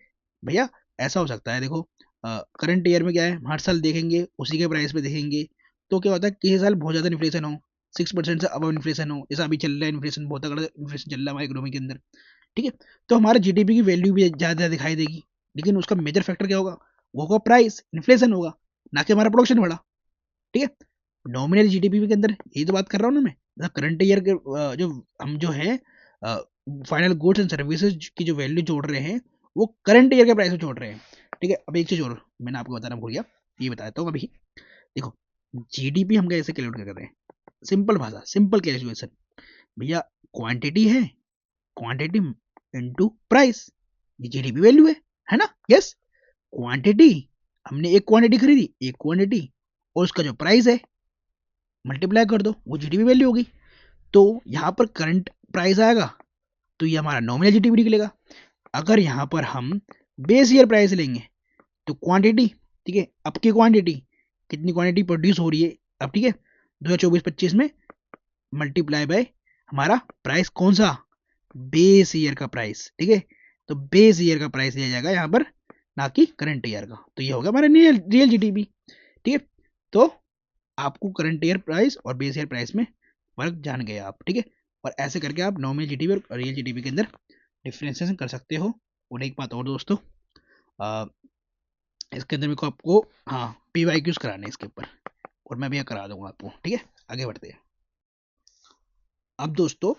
भैया। ऐसा हो सकता है, देखो, करंट ईयर में क्या है, हर साल देखेंगे उसी के प्राइस पे देखेंगे, तो क्या होता है किसी साल बहुत ज़्यादा इन्फ्लेशन हो, 6% से अब इन्फ्लेशन हो, जैसा अभी चल रहा है इन्फ्लेशन, बहुत तगड़ा इन्फ्लेशन चल रहा है हमारी इकोनॉमी के अंदर, ठीक है। तो हमारे जीडीपी की वैल्यू भी ज़्यादा दिखाई देगी, लेकिन उसका मेजर फैक्टर क्या होगा, वो होगा प्राइस, इन्फ्लेशन होगा, ना कि हमारा प्रोडक्शन बढ़ा, ठीक है। नॉमिनल जीडीपी के अंदर यही तो बात कर रहा हूँ ना मैं, मतलब करंट ईयर के जो हम जो है फाइनल गुड्स एंड सर्विसेज की जो वैल्यू जोड़ रहे हैं वो करंट ईयर के प्राइस में जोड़ रहे हैं, ठीक है। अब एक चीज और मैंने आपको बताना भूल गया, ये बताता हूँ अभी। देखो जीडीपी हम कैसे कैलकुलेट कर रहे हैं, सिंपल भाषा, सिंपल कैलकुलेशन, भैया क्वांटिटी है, क्वांटिटी इनटू प्राइस, ये जीडीपी वैल्यू है ना, यस। क्वांटिटी, हमने एक क्वांटिटी खरीदी, एक क्वांटिटी, और उसका जो प्राइस है मल्टीप्लाई कर दो, वो जीडीपी वैल्यू होगी। तो यहाँ पर करंट प्राइस आएगा तो ये हमारा नॉमिनल जीडीपी निकलेगा। अगर यहाँ पर हम बेस ईयर प्राइस लेंगे तो क्वांटिटी, ठीक है, अब की क्वांटिटी, कितनी क्वांटिटी प्रोड्यूस हो रही है अब, ठीक है, 2024-25 में, मल्टीप्लाई बाय हमारा प्राइस कौन सा, बेस ईयर का प्राइस, ठीक है। तो बेस ईयर का प्राइस लिया जाएगा यहाँ पर, ना कि करंट ईयर का, तो ये होगा हमारा रियल जीडीपी, ठीक है। तो आपको करंट ईयर प्राइस और बेस ईयर प्राइस में फर्क जान गए आप, ठीक है। और ऐसे करके आप नॉमिनल जीडीपी और रियल जीडीपी के अंदर डिफ्रेंसिएशन कर सकते हो। और एक बात और दोस्तों, इसके अंदर मेरे को आपको, हाँ, पीवाईक्यूज कराने हैं इसके ऊपर, और मैं भी करा दूंगा आपको, ठीक है। आगे बढ़ते हैं। अब दोस्तों,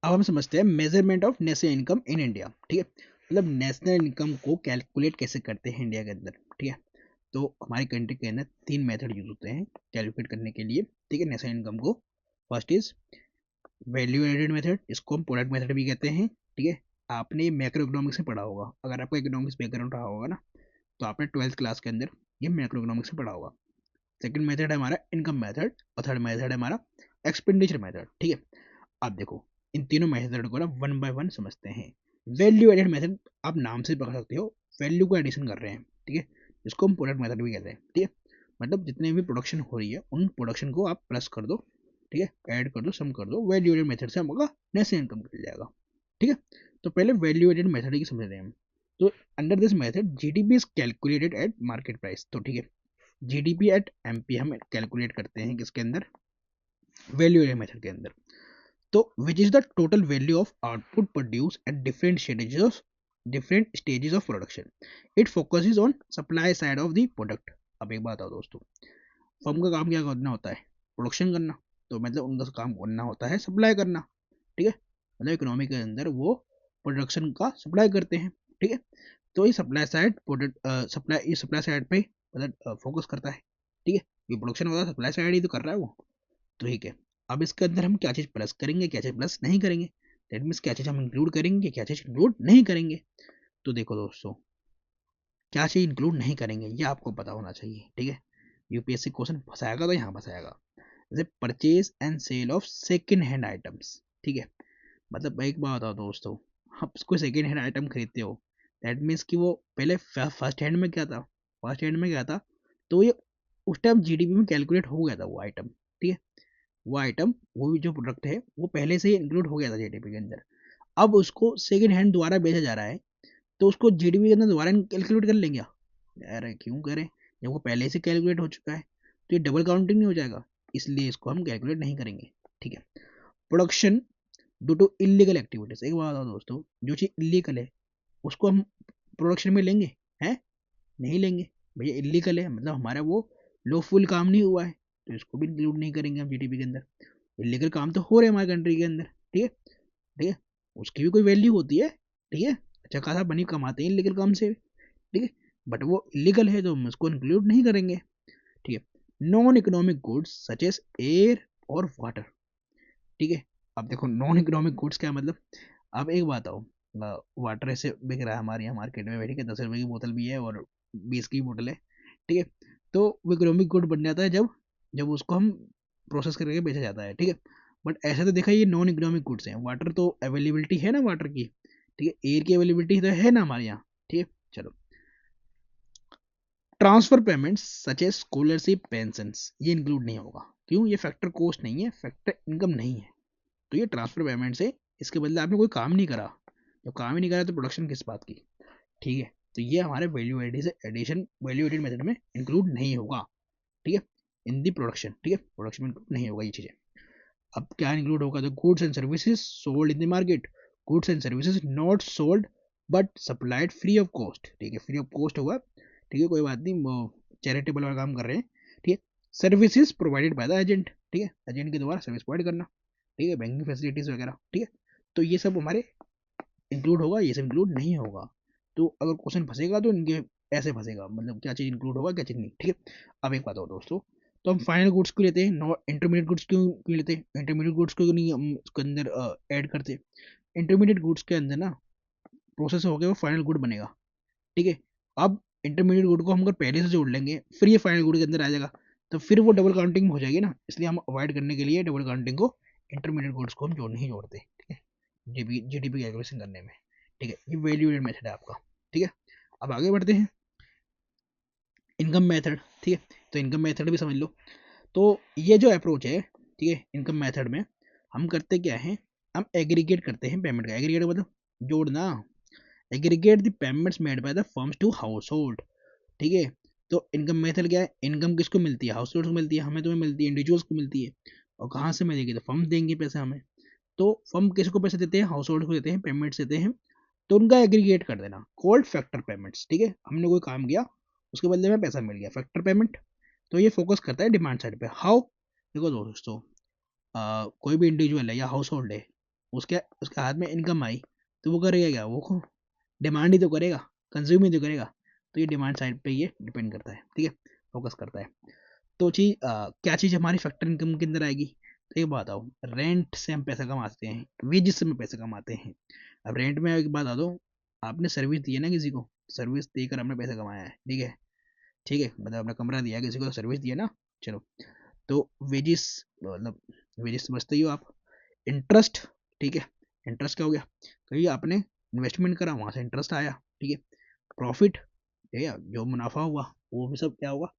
अब हम समझते हैं measurement of national income in India, ठीक है, मतलब नेशनल इनकम को कैलकुलेट कैसे करते हैं इंडिया के अंदर, ठीक है। तो हमारी कंट्री के अंदर 3 मेथड यूज होते हैं कैलकुलेट करने के लिए, ठीक है, नेशनल इनकम को। First is value added method, इसको हम प्रोडक्ट मेथड भी कहते हैं, ठीक है। आपने मैक्रो इकोनॉमिक्स में पढ़ा होगा, अगर आपका इकोनॉमिक्स बैकग्राउंड रहा होगा ना, तो आपने 12th क्लास के अंदर ये मैक्रो इकोनॉमिक्स में पढ़ा होगा। सेकंड मेथड है हमारा इनकम मेथड, और थर्ड मेथड है हमारा एक्सपेंडिचर मेथड, ठीक है। अब देखो इन तीनों मेथड को ना वन बाय वन समझते हैं। वैल्यू एडेड मेथड, आप नाम से पकड़ सकते हो, वैल्यू को एडिशन कर रहे हैं, ठीक है, इसको हम प्रोडक्ट मेथड भी कहते हैं, ठीक है। मतलब जितने भी प्रोडक्शन हो रही है उन प्रोडक्शन को आप प्लस कर दो, ठीक है, ऐड कर दो, सम कर दो, वैल्यू एडेड मेथड से हमका नेशनल इनकम निकल जाएगा, ठीक है। तो पहले वैल्यू एडेड मेथड की समझ रहे हैं हम। तो under this method GDP is calculated at market price, तो ठीक है, जीडीपी एट एमपी हम कैलकुलेट करते हैं किसके अंदर, वैल्यू एडेड मेथड के अंदर। तो which is the total value of output produce at different stages of production, it focuses on supply side of the product. अब एक बात आओ दोस्तों, फर्म का काम क्या करना होता है, प्रोडक्शन करना, तो मतलब उनका काम करना होता है सप्लाई करना, ठीक है, मतलब इकोनॉमी के अंदर वो प्रोडक्शन का सप्लाई करते हैं, ठीक है। तो ये supply side product supply side पे मतलब फोकस करता है, ठीक है, ये प्रोडक्शन वाला सप्लाई साइड ही तो कर रहा है वो, तो ठीक है। अब इसके अंदर हम क्या चीज़ प्लस करेंगे, क्या चीज़ प्लस नहीं करेंगे, दैट मीन्स क्या चीज़ हम इंक्लूड करेंगे, क्या चीज़ इंक्लूड नहीं करेंगे। तो देखो दोस्तों, क्या चीज़ इंक्लूड नहीं करेंगे ये आपको पता होना चाहिए, ठीक है। यूपीएससी क्वेश्चन फंसाएगा तो यहाँ फंसाएगा, जैसे purchase and sale of second hand items, ठीक है। मतलब एक बात बताओ दोस्तों, आप कोई सेकेंड हैंड आइटम खरीदते हो, दैट मीन्स कि वो पहले फर्स्ट हैंड में क्या था, फर्स्ट हैंड में क्या था, तो ये उस टाइम जीडीपी में कैलकुलेट हो गया था वो आइटम, ठीक है। वो आइटम, वो जो प्रोडक्ट है वो पहले से ही इंक्लूड हो गया था जीडीपी के अंदर। अब उसको सेकेंड हैंड दोबारा बेचा जा रहा है, तो उसको जीडीपी के अंदर दोबारा कैलकुलेट कर लेंगे, अरे क्यों करें, जब वो पहले से कैलकुलेट हो चुका है तो ये डबल काउंटिंग नहीं हो जाएगा, इसलिए इसको हम कैलकुलेट नहीं करेंगे, ठीक है। Production due to illegal activities, एक बात दोस्तों, जो चीज़ इलीगल है उसको हम प्रोडक्शन में लेंगे, हैं, नहीं लेंगे, भैया इलीगल है मतलब हमारा वो लॉफुल काम नहीं हुआ है, तो इसको भी इंक्लूड नहीं करेंगे हम जीडीपी के अंदर। इलीगल काम तो हो रहे हैं हमारी कंट्री के अंदर, ठीक है, ठीक है, उसकी भी कोई वैल्यू होती है, ठीक है, अच्छा खासा बनी कमाते हैं इलीगल काम से, ठीक है, बट वो इलीगल है तो हम उसको इंक्लूड नहीं करेंगे, ठीक है। Non economic goods such as air और वाटर, ठीक है। अब देखो नॉन इकोनॉमिक गुड्स क्या मतलब, अब एक बात आओ, वाटर ऐसे बिक रहा है हमारे यहाँ मार्केट में, ठीक है, 10 रुपए की बोतल भी है और 20 की बोतल है, ठीक है। तो वो इकोनॉमिक गुड बन जाता है जब जब उसको हम प्रोसेस करके बेचा जाता है, ठीक है। बट ऐसा तो देखा ये नॉन इकोनॉमिक गुड्स हैं, वाटर तो अवेलेबिलिटी है ना वाटर की, ठीक है, एयर की अवेलेबिलिटी तो है ना हमारे यहाँ, ठीक है। चलो, transfer payments such as scholarship pension, ये इंक्लूड नहीं होगा, क्यों, ये फैक्टर कॉस्ट नहीं है, फैक्टर इनकम नहीं है, तो ये ट्रांसफर पेमेंट से, इसके बदले आपने कोई काम नहीं करा, जब काम ही नहीं करा तो प्रोडक्शन किस बात की, ठीक है। तो ये हमारे value addition value added method में इंक्लूड नहीं होगा, ठीक है, इन दी प्रोडक्शन, ठीक है, प्रोडक्शन में इंक्लूड नहीं होगा ये चीज़ें। अब क्या इंक्लूड होगा, तो goods and services sold in the market, goods and services not sold but supplied free of cost, ठीक है, फ्री ऑफ कॉस्ट होगा, ठीक है, कोई बात नहीं, वो चैरिटेबल वाला काम कर रहे हैं, ठीक है। Services provided by the agent, ठीक है, एजेंट के द्वारा सर्विस प्रोवाइड करना, ठीक है, बैंकिंग फैसिलिटीज वगैरह, ठीक है। तो ये सब हमारे इंक्लूड होगा, ये सब इंक्लूड नहीं होगा। तो अगर क्वेश्चन फंसेगा तो इनके ऐसे फंसेगा, मतलब क्या चीज़ इंक्लूड होगा क्या चीज़ नहीं, ठीक है। अब एक बात और दोस्तों, तो हम फाइनल गुड्स क्यों लेते हैं, नॉट इंटरमीडिएट गुड्स क्यों लेते हैं, इंटरमीडिएट गुड्स क्यों नहीं हम उसके अंदर ऐड करते। इंटरमीडिएट गुड्स के अंदर ना प्रोसेस हो गया वो फाइनल गुड बनेगा, ठीक है। अब इंटरमीडिएट गुड को हम अगर पहले से जोड़ लेंगे फिर ये फाइनल गुड के अंदर आ जाएगा, तो फिर वो डबल काउंटिंग हो जाएगी ना, इसलिए हम अवॉइड करने के लिए डबल काउंटिंग को, इंटरमीडिएट गुड्स को हम जोड़ नहीं जोड़ते, ठीक है, जीडीपी कैलकुलेशन करने में, ठीक है। ये वैल्यू एडेड मेथड है आपका, ठीक है। अब आगे बढ़ते हैं, इनकम मेथड, ठीक है, तो इनकम मेथड भी समझ लो। तो ये जो अप्रोच है, ठीक है, इनकम मेथड में हम करते क्या है, हम एग्रीगेट करते हैं पेमेंट का, एग्रीगेट मतलब जोड़ना, aggregate the payments made by the firms to household, ठीक है। तो इनकम मेथड क्या है, इनकम किसको मिलती है, हाउस होल्ड को मिलती है, हमें तुम्हें मिलती है, इंडिविजुअल्स को मिलती है, और कहाँ से मिलेगी, तो फर्म देंगे पैसे हमें। तो फर्म किसको पैसे देते हैं, हाउस होल्ड को देते हैं, पेमेंट्स देते हैं, तो उनका एग्रीगेट कर देना, कोल्ड फैक्टर पेमेंट्स, ठीक है, हमने कोई काम किया उसके बदले में पैसा मिल गया, फैक्टर पेमेंट। तो ये फोकस करता है डिमांड साइड पे, हाउ, देखो दोस्तों, कोई भी इंडिविजुअल है या हाउस होल्ड है, उसके उसके हाथ में इनकम आई, तो वो करेगा क्या, वो डिमांड ही तो करेगा, कंज्यूम ही तो करेगा। तो ये डिमांड साइड पे ये डिपेंड करता है, ठीक है, फोकस करता है। तो चीज क्या चीज़ हमारी फैक्टर इनकम के अंदर आएगी, तो एक बात आओ, रेंट से हम पैसा कमाते हैं, वेजिस से हम पैसे कमाते हैं। अब रेंट में एक बात आ दो, आपने सर्विस दी है ना किसी को, सर्विस देकर हमने पैसा कमाया है, ठीक है, ठीक है, मतलब अपना कमरा दिया किसी को तो सर्विस दिया ना, चलो। तो वेजिस मतलब वेजिस समझते ही हो आप, इंटरेस्ट, ठीक है, इंटरेस्ट क्या हो गया, कहीं आपने इन्वेस्टमेंट करा वहां से इंटरेस्ट आया, ठीक है, प्रॉफिट, ठीक है, जो मुनाफा हुआ वो भी सब क्या होगा,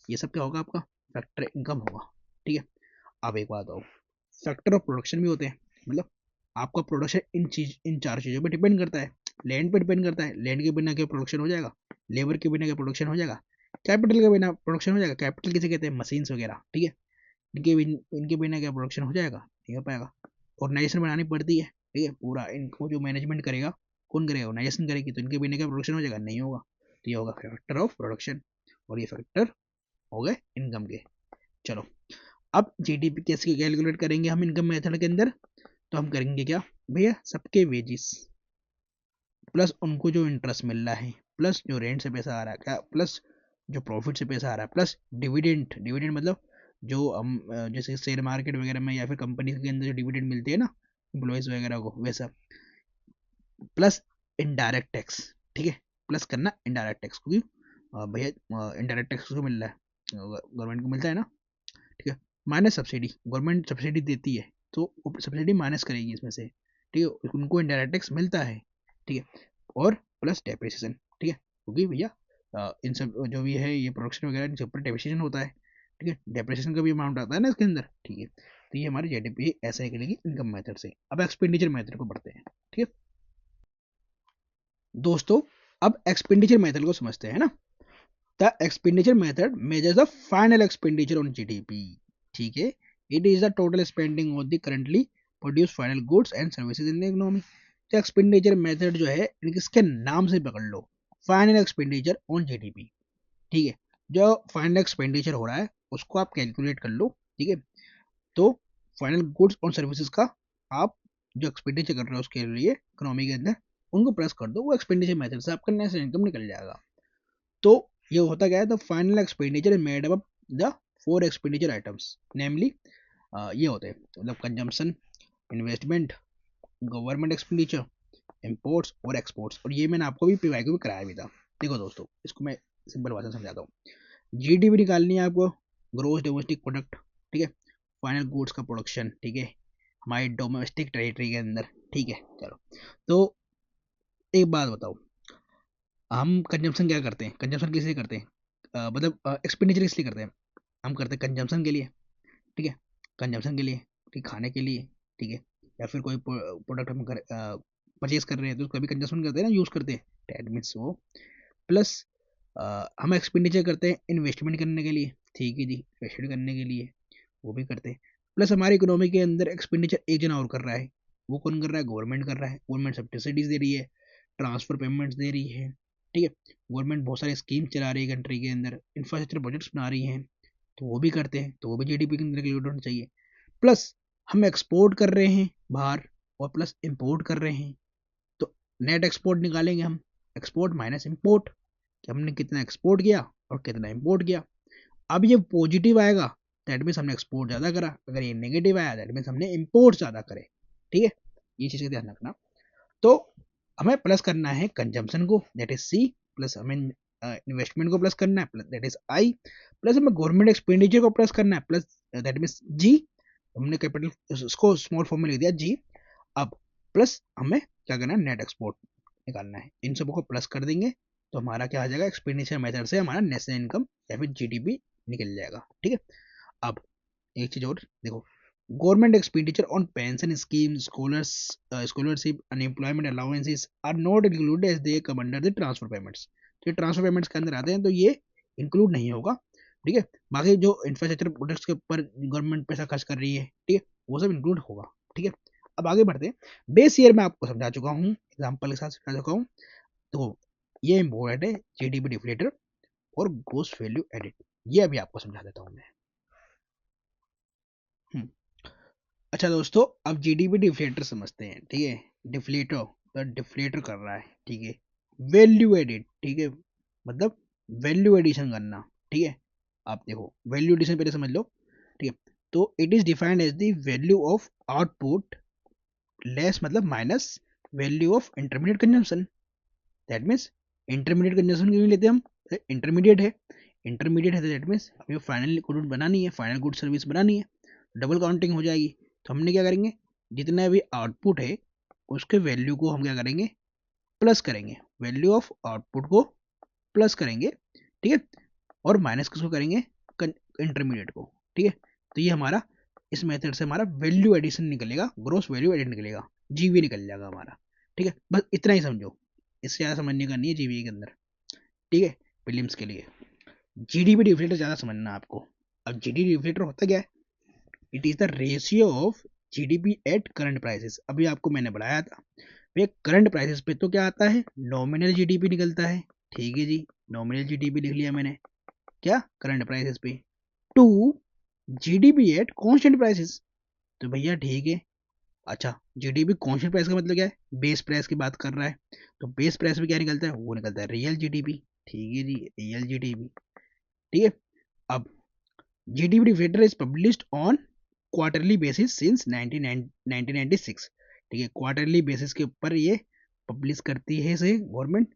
ये सब क्या होगा आपका फैक्टर इनकम होगा, ठीक है। अब एक बात आओ, फैक्टर ऑफ प्रोडक्शन भी होते हैं, मतलब आपका प्रोडक्शन इन चार चीज़ों पे डिपेंड करता है, लैंड पे डिपेंड करता है, लैंड के बिना क्या प्रोडक्शन हो जाएगा, लेबर के बिना क्या प्रोडक्शन हो जाएगा, कैपिटल के बिना प्रोडक्शन हो जाएगा, कैपिटल किसे कहते हैं, मशीन्स वगैरह, ठीक है, इनके बिना क्या प्रोडक्शन हो जाएगा, नहीं हो पाएगा, ऑर्गेनाइजेशन बनानी पड़ती है, ठीक है, पूरा इनको जो मैनेजमेंट करेगा, कौन करेगा, ऑर्गेनाइजेशन करेगी, तो इनके बिना क्या प्रोडक्शन हो जाएगा, नहीं होगा। तो ये होगा फैक्टर ऑफ प्रोडक्शन, और ये फैक्टर हो गए इनकम के। चलो, अब जीडीपी कैसे कैलकुलेट करेंगे हम इनकम मेथड के अंदर, तो हम करेंगे क्या भैया, सबके वेजिस प्लस उनको जो इंटरेस्ट मिल रहा है, प्लस जो रेंट से पैसा आ रहा है क्या, प्लस जो प्रॉफिट से पैसा आ रहा है, प्लस डिविडेंड, डिविडेंड मतलब जो हम जैसे शेयर मार्केट वगैरह में या फिर कंपनी के अंदर जो डिविडेंड मिलती है ना एम्प्लॉयज वगैरह को, वैसा, प्लस इनडायरेक्ट टैक्स, ठीक है, प्लस करना इनडायरेक्ट टैक्स, क्योंकि भैया इनडायरेक्ट टैक्स को मिल रहा है, गवर्नमेंट को मिलता है ना, ठीक है, माइनस सब्सिडी, गवर्नमेंट सब्सिडी देती है, तो सब्सिडी माइनस करेगी इसमें से, ठीक है, उनको इनडायरेक्ट टैक्स मिलता है, ठीक है, और प्लस डेप्रिसिएशन, ठीक है, क्योंकि भैया इन सब जो भी है ये प्रोडक्शन वगैरह इन सब पर डेप्रिसिएशन होता है, ठीक है, डेप्रिसिएशन का भी अमाउंट आता है ना इसके अंदर, ठीक है। तो ये हमारी जीडीपी ऐसे निकलेगी इनकम मेथड से। अब एक्सपेंडिचर मेथड को बढ़ते हैं, ठीक है दोस्तों, अब एक्सपेंडिचर मेथड को समझते हैं ना। The expenditure method measures the final expenditure on GDP, ठीक है, it is the total spending on the currently produce final goods and services in the economy. तो एक्सपेंडिचर मेथड जो है इसके नाम से पकड़ लो, फाइनल एक्सपेंडिचर ऑन जीडीपी, ठीक है, जो फाइनल एक्सपेंडिचर हो रहा है उसको आप कैलकुलेट कर लो, ठीक है। तो फाइनल गुड्स और सर्विसेज का आप जो एक्सपेंडिचर कर रहे हो उसके लिए इकोनॉमी के अंदर उनको प्लस कर दो, वो एक्सपेंडिचर मेथड से आपका नेट इनकम निकल जाएगा। तो ये होता क्या है, the final expenditure is made up the four expenditure items, namely ये होते हैं, मतलब consumption, investment, government expenditure, imports और एक्सपोर्ट्स। और ये मैंने आपको भी पीवाई को भी कराया भी था। देखो दोस्तों, इसको मैं सिंपल भाषा में समझाता हूँ। जीडीपी निकालनी है आपको, ग्रोस डोमेस्टिक प्रोडक्ट, ठीक है, फाइनल गुड्स का प्रोडक्शन, ठीक है, हमारी डोमेस्टिक टेरिटरी के अंदर, ठीक है। चलो, तो एक बात बताओ, हम कंजम्पशन क्या करते हैं, कंजम्पशन किस लिए करते हैं, मतलब एक्सपेंडिचर इसलिए करते हैं, हम करते हैं कंजम्पशन के लिए, ठीक है, कंजम्पशन के लिए, ठीक, खाने के लिए, ठीक है, या फिर कोई प्रोडक्ट हम परचेज कर रहे हैं तो उसका भी कंजम्पशन करते हैं ना, यूज़ करते हैं, डैट मीन्स वो प्लस हम एक्सपेंडिचर करते हैं इन्वेस्टमेंट करने के लिए, ठीक है जी, इन्वेस्टमेंट करने के लिए वो भी करते हैं। प्लस हमारी इकोनॉमी के अंदर एक्सपेंडिचर एक जना और कर रहा है, वो कौन कर रहा है? गवर्नमेंट कर रहा है। गवर्नमेंट सब्सिडीज दे रही है, ट्रांसफर पेमेंट्स दे रही है, ठीक है। गवर्नमेंट बहुत सारे स्कीम चला रही है कंट्री के अंदर, इंफ्रास्ट्रक्चर प्रोजेक्ट्स बना रही हैं, तो वो भी करते हैं, तो वो भी जीडीपी के अंदर इंक्लूड होना चाहिए। प्लस हम एक्सपोर्ट कर रहे हैं बाहर, और प्लस इंपोर्ट कर रहे हैं, तो नेट एक्सपोर्ट निकालेंगे हम, एक्सपोर्ट माइनस इंपोर्ट, कि हमने कितना एक्सपोर्ट किया और कितना इंपोर्ट किया। अब ये पॉजिटिव आएगा दैट मीन्स हमने एक्सपोर्ट ज़्यादा करा, अगर ये नेगेटिव आया दैट मीन्स हमने इंपोर्ट ज़्यादा करे, ठीक है। ये चीज़ का ध्यान रखना। तो हमें प्लस करना है कंजम्पशन को, दैट इज सी, प्लस हमें इन्वेस्टमेंट को प्लस करना है, दैट इज आई, प्लस हमें गवर्नमेंट एक्सपेंडिचर को प्लस करना है, प्लस दैट मीन्स जी, हमने कैपिटल उसको स्मॉल फॉर्म में लिख दिया जी। अब प्लस हमें क्या करना है? नेट एक्सपोर्ट निकालना है, इन सबको प्लस कर देंगे तो हमारा क्या आ जाएगा? एक्सपेंडिचर मेथड से हमारा नेशनल इनकम या फिर जीडीपी निकल जाएगा, ठीक है। अब एक चीज और देखो, government expenditure on pension scheme, scholarship, unemployment allowances are not included as they come under the transfer payments. तो ये ट्रांसफर पेमेंट्स के अंदर आते हैं, तो ये इंक्लूड नहीं होगा, ठीक है। बाकी जो इंफ्रास्ट्रक्चर प्रोजेक्ट्स के ऊपर गवर्नमेंट पैसा खर्च कर रही है, ठीक है, वो सब इंक्लूड होगा, ठीक है। अब आगे बढ़ते हैं। बेस ईयर में आपको समझा चुका हूँ, एग्जाम्पल के साथ समझा चुका हूँ, तो ये इंपॉर्टेंट है, जीडीपी डिफ्लेटर और ग्रोस वैल्यू एडेड, ये अभी आपको समझा देता हूँ मैं। अच्छा दोस्तों, अब जीडीपी डिफ्लेटर समझते हैं, ठीक है। डिफ्लेटर, तो डिफ्लेटर कर रहा है, ठीक है, वैल्यू एडिड, ठीक है, मतलब वैल्यू एडिशन करना, ठीक है। आप देखो वैल्यू एडिशन पहले समझ लो, ठीक है। तो it is defined as the value of output less मतलब minus value of intermediate consumption, that means intermediate consumption क्यों लेते हैं हम? इंटरमीडिएट है, इंटरमीडिएट है, दैट मीन्स हमें फाइनल गुड बनानी है, फाइनल गुड सर्विस बनानी है, डबल काउंटिंग हो जाएगी। तो हमने क्या करेंगे? जितना भी आउटपुट है उसके वैल्यू को हम क्या करेंगे? प्लस करेंगे, वैल्यू ऑफ आउटपुट को प्लस करेंगे, ठीक है, और माइनस किसको करेंगे? इंटरमीडिएट को, ठीक है। तो ये हमारा इस मेथड से हमारा वैल्यू एडिशन निकलेगा, ग्रोस वैल्यू एडिशन निकलेगा, जीवी निकल जाएगा हमारा, ठीक है। बस इतना ही समझो, इससे ज़्यादा समझने का नहीं है जीवी के अंदर, ठीक है, प्रीलिम्स के लिए। जीडीपी डिफ्लेटर ज़्यादा समझना है आपको। अब जीडीपी डिफ्लेटर होता क्या है? It is the ratio of GDP at current prices. अभी आपको मैंने बताया था भैया, करंट प्राइसेस पे तो क्या आता है? नॉमिनल जीडीपी निकलता है, ठीक है जी, नॉमिनल जीडीपी लिख लिया मैंने, क्या? करंट प्राइसेस पे, to GDP at constant prices. तो भैया ठीक है, अच्छा जीडीपी कांस्टेंट प्राइस का मतलब क्या है? बेस प्राइस की बात कर रहा है, तो बेस प्राइस में क्या निकलता है? वो निकलता है रियल जीडीपी, ठीक है जी, रियल जीडीपी, ठीक है। अब GDP deflator is published on quarterly basis since 1996, ठीक है, क्वार्टरली बेसिस के ऊपर ये पब्लिश करती है इसे गवर्नमेंट,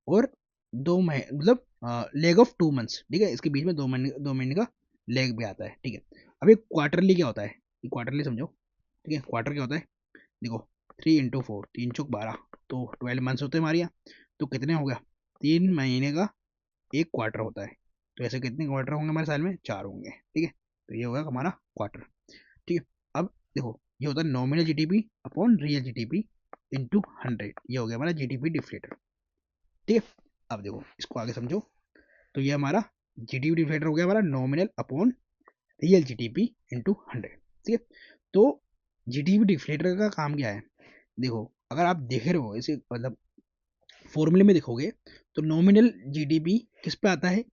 और 2 महीने मतलब लेग ऑफ 2 मंथ्स, ठीक है, इसके बीच में 2 महीने का लेग भी आता है, ठीक है। अब ये क्वार्टरली क्या होता है? क्वार्टरली समझो, ठीक है, क्वार्टर क्या होता है? देखो 3 × 4, 3 × 4 = 12, तो 12 मंथ्स होते हैं हमारे यहाँ, तो कितने हो गया? 3 महीने का एक क्वार्टर होता है, तो ऐसे कितने क्वार्टर होंगे हमारे साल में? 4 होंगे, ठीक है। तो ये होगा हमारा क्वार्टर, ठीक है। अब देखो ये होता है nominal GDP upon real GDP into 100, ये हो गया हमारा जीडीपी डिफ्लेटर, ठीक है। अब देखो इसको आगे समझो, तो ये हमारा जीडीपी डिफ्लेटर हो गया हमारा nominal upon real GDP into 100, ठीक है। तो जीडीपी डिफ्लेटर का काम क्या है? देखो अगर आप देख रहे हो इसे मतलब फॉर्मूले में देखोगे, तो नॉमिनल जीडीपी किस पे आता है?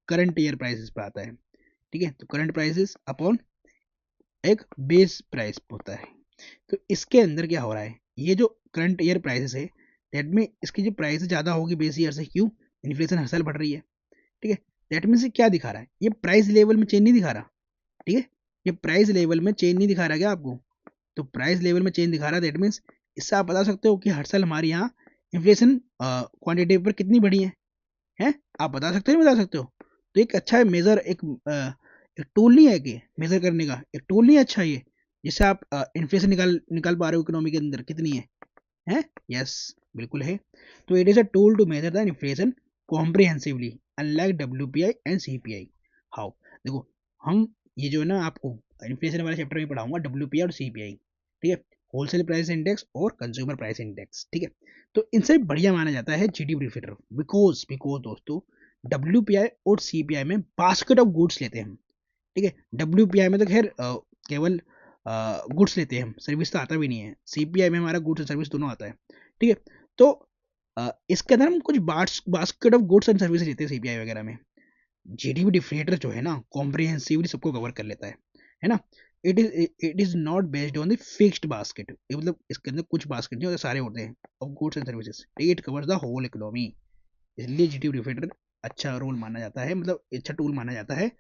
करंट ईयर प्राइसेस पे आता है, ठीक है। तो करंट प्राइसेस अपॉन एक बेस प्राइस होता है, तो इसके अंदर क्या हो रहा है? ये जो करंट ईयर प्राइसेस है दैट में इसकी जो प्राइस ज़्यादा होगी बेस ईयर से, क्यों? इन्फ्लेशन हर साल बढ़ रही है, ठीक है। दैट मीन्स क्या दिखा रहा है? ये प्राइस लेवल में चेंज नहीं दिखा रहा, ठीक है, ये प्राइस लेवल में चेंज नहीं दिखा रहा क्या आपको? तो प्राइस लेवल में चेंज दिखा रहा है, दैट मीन्स इससे आप बता सकते हो कि हर साल हमारे यहाँ इन्फ्लेशन क्वांटिटी पर कितनी बढ़ी है? आप बता सकते हो नहीं बता सकते हो? तो एक अच्छा मेजर, एक टूल नहीं है कि मेजर करने का एक टूल नहीं है अच्छा ये, जिससे आप इन्फ्लेशन निकाल निकाल पा रहे हो इकोनॉमी के अंदर कितनी है? यस, बिल्कुल है। तो it is a tool to measure the inflation comprehensively unlike WPI and CPI. How? देखो हम ये जो है ना आपको इन्फ्लेशन वाले चैप्टर में पढ़ाऊंगा डब्ल्यूपीआई और सीपीआई, ठीक है। होलसेल प्राइस इंडेक्स और कंज्यूमर प्राइस इंडेक्स, ठीक है। तो इनसे बढ़िया माना जाता है जीडीपी डिफरेटर, बिकॉज बिकॉज दोस्तों डब्ल्यूपीआई और सीपीआई में बास्केट ऑफ गुड्स लेते हैं हम, ठीक है। डब्ल्यूपीआई में तो खैर केवल गुड्स लेते हैं हम, सर्विस तो आता भी नहीं है। सीपीआई में हमारा गुड्स और सर्विस दोनों आता है, ठीक है। तो इसके अंदर हम कुछ basket of goods and service लेते हैं सीपीआई वगैरह में। जीडीपी डिफरेटर जो है ना कॉम्प्रिहेंसिवली सबको कवर कर लेता है ना। It is not based on the fixed basket, मतलब इसके अंदर कुछ बास्केट नहीं होते, सारे होते हैं of goods and services, it covers the whole economy. इसलिए जीडीपी डिफरेटर अच्छा रोल माना जाता है, मतलब अच्छा टूल माना जाता है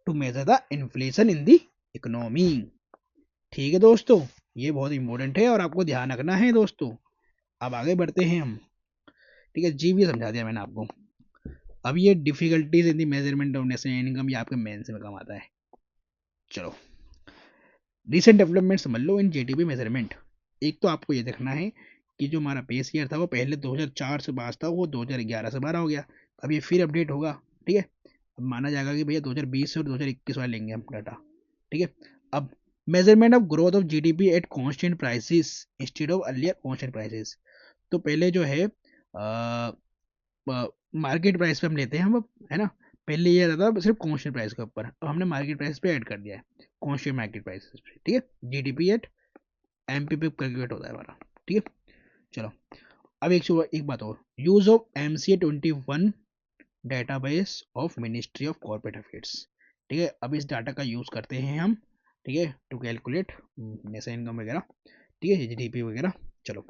to measure the inflation in the economy. ठीक है दोस्तों, ये बहुत इंपॉर्टेंट है और आपको ध्यान रखना है दोस्तों। अब आगे बढ़ते हैं हम, ठीक है। जी भी समझा दिया मैंने आपको। अब ये difficulties in the measurement of national income, ये आपके मेंस में कम आता है। चलो रिसेंट डेवलपमेंट समझ लो इन जीडीपी मेजरमेंट। एक तो आपको ये देखना है कि जो हमारा बेस ईयर था वो पहले 2004 से पास था, वो 2011 से 12 हो गया। अब ये फिर अपडेट होगा, ठीक है। अब माना जाएगा कि भैया 2020 से और 2021 वाले लेंगे हम डाटा, ठीक है। अब measurement of growth of GDP at constant prices instead of earlier constant prices. तो पहले जो है मार्केट प्राइस पे हम लेते हैं हम, है ना। पहले ये रहता था सिर्फ कांस्टेंट प्राइस के ऊपर, अब हमने मार्केट प्राइस पे ऐड कर दिया है कांस्टेंट मार्केट प्राइस पे, ठीक है। जीडीपी एट एमपी पे कैलकुलेट होता है हमारा, ठीक है। चलो अब एक बात और, use of MCA 21 database of ministry of corporate affairs, ठीक है। अब इस डाटा का यूज करते हैं हम, ठीक है, टू कैलकुलेट नेशनल इनकम वगैरह, ठीक है, जीडीपी वगैरह। चलो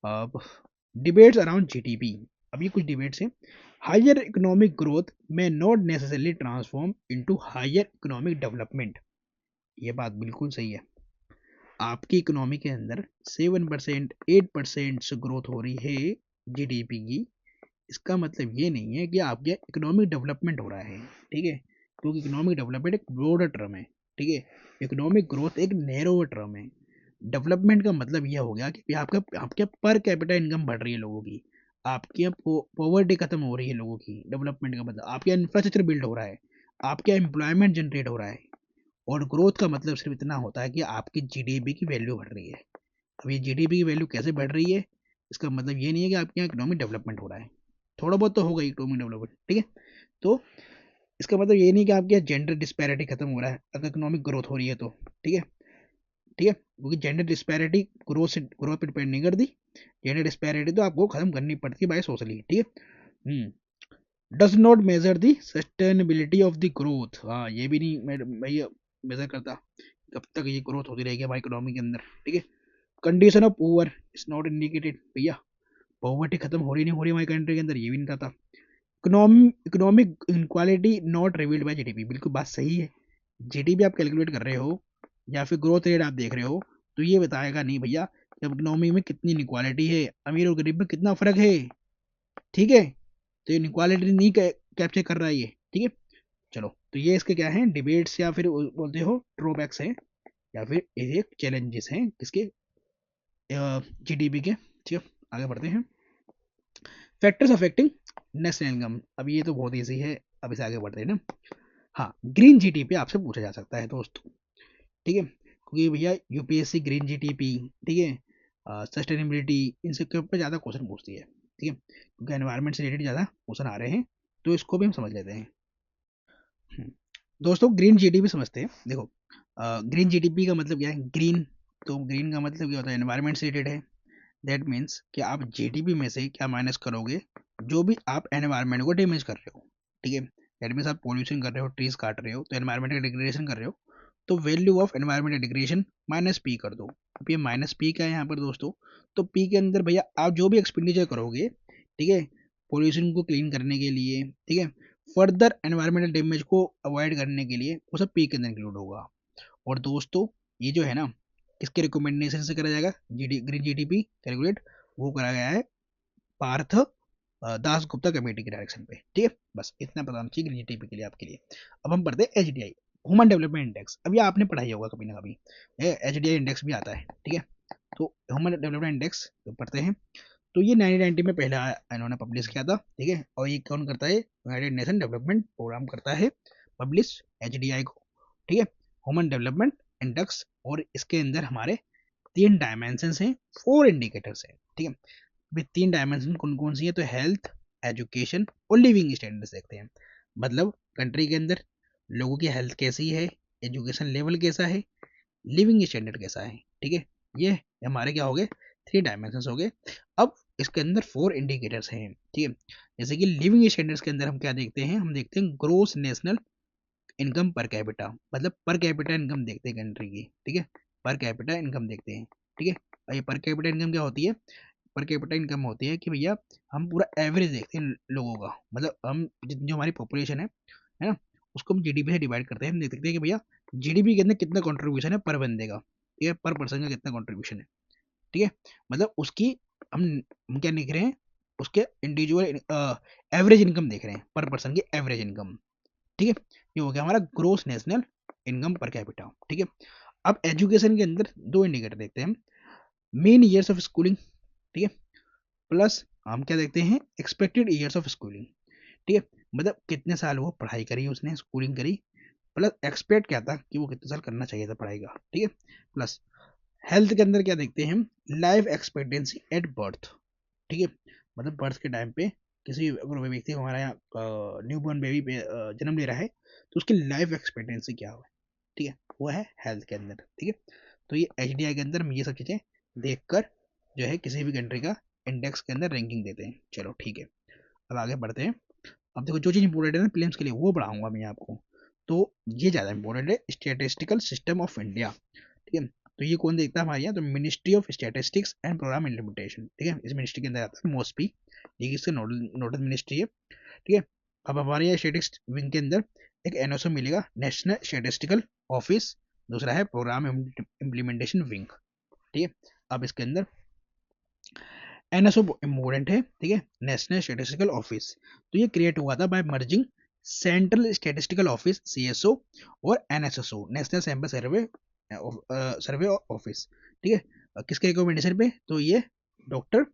अब डिबेट्स अराउंड जीडीपी, अब ये कुछ डिबेट्स हैं। हायर इकोनॉमिक ग्रोथ में not necessarily transform into higher economic development, ये बात बिल्कुल सही है। आपकी इकोनॉमी के अंदर 7% 8% से ग्रोथ हो रही है जीडीपी की, इसका मतलब ये नहीं है कि आपके इकोनॉमिक डेवलपमेंट हो रहा है, ठीक है। क्योंकि इकोनॉमिक डेवलपमेंट एक ब्रॉडर टर्म है, ठीक है। इकोनॉमिक ग्रोथ एक नैरोअर टर्म है। डेवलपमेंट का मतलब यह हो गया कि आपका आपके पर कैपिटा इनकम बढ़ रही है लोगों की, आपकी पॉवर्टी खत्म हो रही है लोगों की। डेवलपमेंट का मतलब आपका इंफ्रास्ट्रक्चर बिल्ड हो रहा है, आपका एम्प्लॉयमेंट जनरेट हो रहा है। और ग्रोथ का मतलब सिर्फ इतना होता है कि आपकी जीडीपी की वैल्यू बढ़ रही है। अब ये जीडीपी की वैल्यू कैसे बढ़ रही है, इसका मतलब ये नहीं है कि आपके यहाँ इकोनॉमिक डेवलपमेंट हो रहा है, थोड़ा बहुत तो होगा इकोनॉमिक डेवलपमेंट, ठीक है। तो इसका मतलब ये नहीं कि आपके यहाँ जेंडर डिस्पैरिटी खत्म हो रहा है अगर इकोनॉमिक ग्रोथ हो रही है तो, ठीक है, ठीक है। क्योंकि जेंडर डिस्पैरिटी ग्रोथ पर डिपेंड नहीं करती, जेंडर डिस्पैरिटी तो आपको खत्म करनी पड़ती है बाय सोशली, ठीक है। Does not measure the sustainability of the growth, हाँ ये भी नहीं भैया मेजर करता कब तक ये ग्रोथ होती रहेगी हमारी इकोनॉमी के अंदर, ठीक है। Condition of poor is not indicated, भैया पॉवर्टी खत्म हो रही नहीं हो रही हमारी कंट्री के अंदर, ये भी नहीं था। Economic inequality not revealed bye GDP, बिल्कुल बात सही है। जीडीपी आप कैलकुलेट कर रहे हो या फिर ग्रोथ रेट आप देख रहे हो तो ये बताएगा नहीं भैया कि इकोनॉमी में कितनी इनक्वालिटी है, अमीर और गरीब में कितना फर्क है, ठीक है। तो इनक्वालिटी नहीं कैप्चर कर रहा है ये, ठीक है। चलो तो ये इसके क्या है, डिबेट्स या फिर बोलते हो ड्रॉबैक्स हैं या फिर ये चैलेंजेस हैं किसके, जीडीपी के, ठीक है। आगे बढ़ते हैं। फैक्टर्स अफेक्टिंग नेशनल इनकम, अब ये तो बहुत ईजी है, अब इसे आगे बढ़ते हैं ना। हाँ ग्रीन जीडीपी आपसे पूछा जा सकता है दोस्तों, ठीक है। क्योंकि भैया यूपीएससी ग्रीन जीडीपी, ठीक है, सस्टेनेबिलिटी, इन सब के ऊपर ज़्यादा क्वेश्चन पूछती है, ठीक है। क्योंकि एनवायरनमेंट से रिलेटेड ज़्यादा क्वेश्चन आ रहे हैं, तो इसको भी हम समझ लेते हैं। दोस्तों ग्रीन जीडीपी समझते हैं, देखो ग्रीन जीडीपी का मतलब क्या है, ग्रीन, तो ग्रीन का मतलब क्या होता है, एनवायरनमेंट से रिलेटेड है। दैट मीन्स कि आप जीडीपी में से क्या माइनस करोगे, जो भी आप एनवायरनमेंट को डैमेज कर रहे हो, ठीक है। दैट मीन्स आप पॉल्यूशन कर रहे हो, ट्रीज काट रहे हो, तो एनवायरनमेंट का डिग्रेडेशन कर रहे हो, तो value of environment degradation minus P कर दो। अब ये माइनस पी क्या है यहाँ पर दोस्तों, तो पी के अंदर भैया आप जो भी एक्सपेंडिचर करोगे, ठीक है, पॉल्यूशन को क्लीन करने के लिए, ठीक है, फर्दर एनवायरमेंटल डैमेज को अवॉइड करने के लिए, वो सब पी के अंदर इंक्लूड होगा। और दोस्तों ये जो है ना किसके रिकमेंडेशन से करा जाएगा, ग्रीन जीडीपी कैलकुलेट, वो करा गया है पार्थ दास गुप्ता कमेटी के डायरेक्शन पे, ठीक है। बस इतना पता होना चाहिए ग्रीन जीडीपी के लिए आपके लिए। अब हम पढ़ते हैं एचडीआई, ह्यूमन डेवलपमेंट इंडेक्स, अब ये आपने पढ़ाई होगा कभी ना कभी, एचडीआई इंडेक्स भी आता है, ठीक है। तो ह्यूमन डेवलपमेंट इंडेक्स पढ़ते हैं। तो ये 1990 में पहला इन्होंने पब्लिश किया था, ठीक है। और ये कौन करता है, यूनाइटेड नेशन डेवलपमेंट प्रोग्राम करता है पब्लिश एचडीआई को, ठीक है, ह्यूमन डेवलपमेंट इंडेक्स। और इसके अंदर हमारे 3 डायमेंशन हैं, 4 इंडिकेटर्स हैं, ठीक है। अभी 3 डायमेंशन कौन कौन सी है, तो हेल्थ, एजुकेशन और लिविंग स्टैंडर्ड्स देखते हैं। मतलब कंट्री के अंदर लोगों की हेल्थ कैसी है, एजुकेशन लेवल कैसा है, लिविंग स्टैंडर्ड कैसा है, ठीक है। ये हमारे क्या हो गए, 3 डायमेंशन हो गए। अब इसके अंदर 4 इंडिकेटर्स हैं, ठीक है। जैसे कि लिविंग स्टैंडर्ड्स के अंदर हम क्या देखते हैं, हम देखते हैं gross national income per capita, मतलब पर कैपिटा इनकम देखते हैं कंट्री की, ठीक है। पर कैपिटा इनकम देखते हैं, ठीक है। और ये पर कैपिटा इनकम क्या होती है, पर कैपिटा इनकम होती है कि भैया हम पूरा एवरेज देखते हैं लोगों का, मतलब हम जो हमारी पॉपुलेशन है ना, उसको हम जीडीपी से डिवाइड करते हैं। हम देख सकते हैं कि भैया जीडीपी के अंदर कितना कंट्रीब्यूशन है पर बंदे का, ठीक है, पर पर्सन का कितना कंट्रीब्यूशन है, ठीक है। मतलब उसकी हम क्या देख रहे हैं, उसके इंडिविजुअल एवरेज इनकम देख रहे हैं, पर पर्सन की एवरेज इनकम, ठीक है। ये हो गया हमारा gross national income per capita, ठीक है। अब एजुकेशन के अंदर 2 इंडिकेटर देखते हैं हम, मेन ईयर्स ऑफ स्कूलिंग, ठीक है, प्लस हम क्या देखते हैं, एक्सपेक्टेड ईयर्स ऑफ स्कूलिंग, ठीक है। मतलब कितने साल वो पढ़ाई करी, उसने स्कूलिंग करी, प्लस एक्सपेक्ट क्या था कि वो कितने साल करना चाहिए था पढ़ाई का, ठीक है। प्लस हेल्थ के अंदर क्या देखते हैं हम, लाइफ एक्सपेक्टेंसी एट बर्थ, ठीक है। मतलब बर्थ के टाइम पे किसी अगर व्यक्ति हमारा यहाँ न्यू बॉर्न बेबी पे जन्म ले रहा है, तो उसकी लाइफ एक्सपेक्टेंसी क्या हो, ठीक है, वो है हेल्थ के अंदर, ठीक है। तो ये एचडीआई के अंदर हम ये सब चीज़ें देखकर जो है किसी भी कंट्री का इंडेक्स के अंदर रैंकिंग देते हैं। चलो ठीक है, अब आगे बढ़ते हैं। अब देखो जो चीज़ इंपॉर्टेंट है ना प्रीलिम्स के लिए वो पढ़ाऊंगा मैं आपको, तो ये ज़्यादा इंपॉर्टेंट है, स्टैटिस्टिकल सिस्टम ऑफ इंडिया, ठीक है। तो ये कौन देखता है हमारे यहाँ, तो ministry of statistics and programme implementation, ठीक है। इस मिनिस्ट्री के अंदर आता है मोस्पी, ये इसका नोडल मिनिस्ट्री है, ठीक है। अब हमारे यहाँ स्टैटिस्टिक्स विंग के अंदर एक एनओसो मिलेगा, नेशनल स्टैटिस्टिकल ऑफिस, दूसरा है प्रोग्राम इम्प्लीमेंटेशन विंग, ठीक है। अब इसके अंदर एनएसओ इम्पोर्टेंट है, ठीक है, नेशनल स्टैटिस्टिकल ऑफिस। तो ये क्रिएट हुआ था by merging central statistical office CSO और NSSO, national sample survey survey office, ठीक है। किसके रिकमेंडेशन पे, तो ये डॉक्टर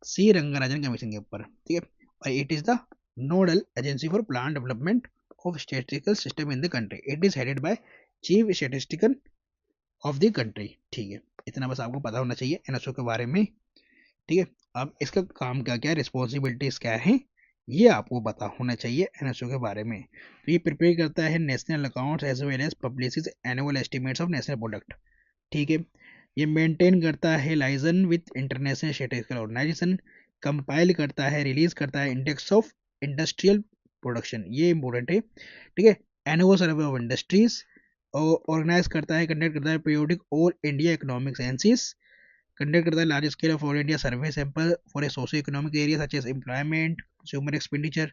सी रंगराजन कमीशन के ऊपर, ठीक है। और it is the nodal agency for plan development of statistical system in the country, it is headed by chief statistical of the country, ठीक है। इतना बस आपको पता होना चाहिए एनएसओ के बारे में, ठीक है। अब इसका काम क्या क्या है, रिस्पॉन्सिबिलिटीज क्या है, ये आपको पता होना चाहिए एनएसओ के बारे में। तो ये प्रिपेयर करता है national accounts as well as publishes annual estimates of national product, ठीक है। ये मेंटेन करता है liaison with international statistical organisation, compile करता है, रिलीज करता है इंडेक्स ऑफ इंडस्ट्रियल प्रोडक्शन, ये इंपॉर्टेंट है, ठीक है। Annual survey of industries organise करता है, कंडक्ट करता है periodic all India economic census, conduct करता है large scale of all India survey sample for a socio economic area such as employment, consumer expenditure,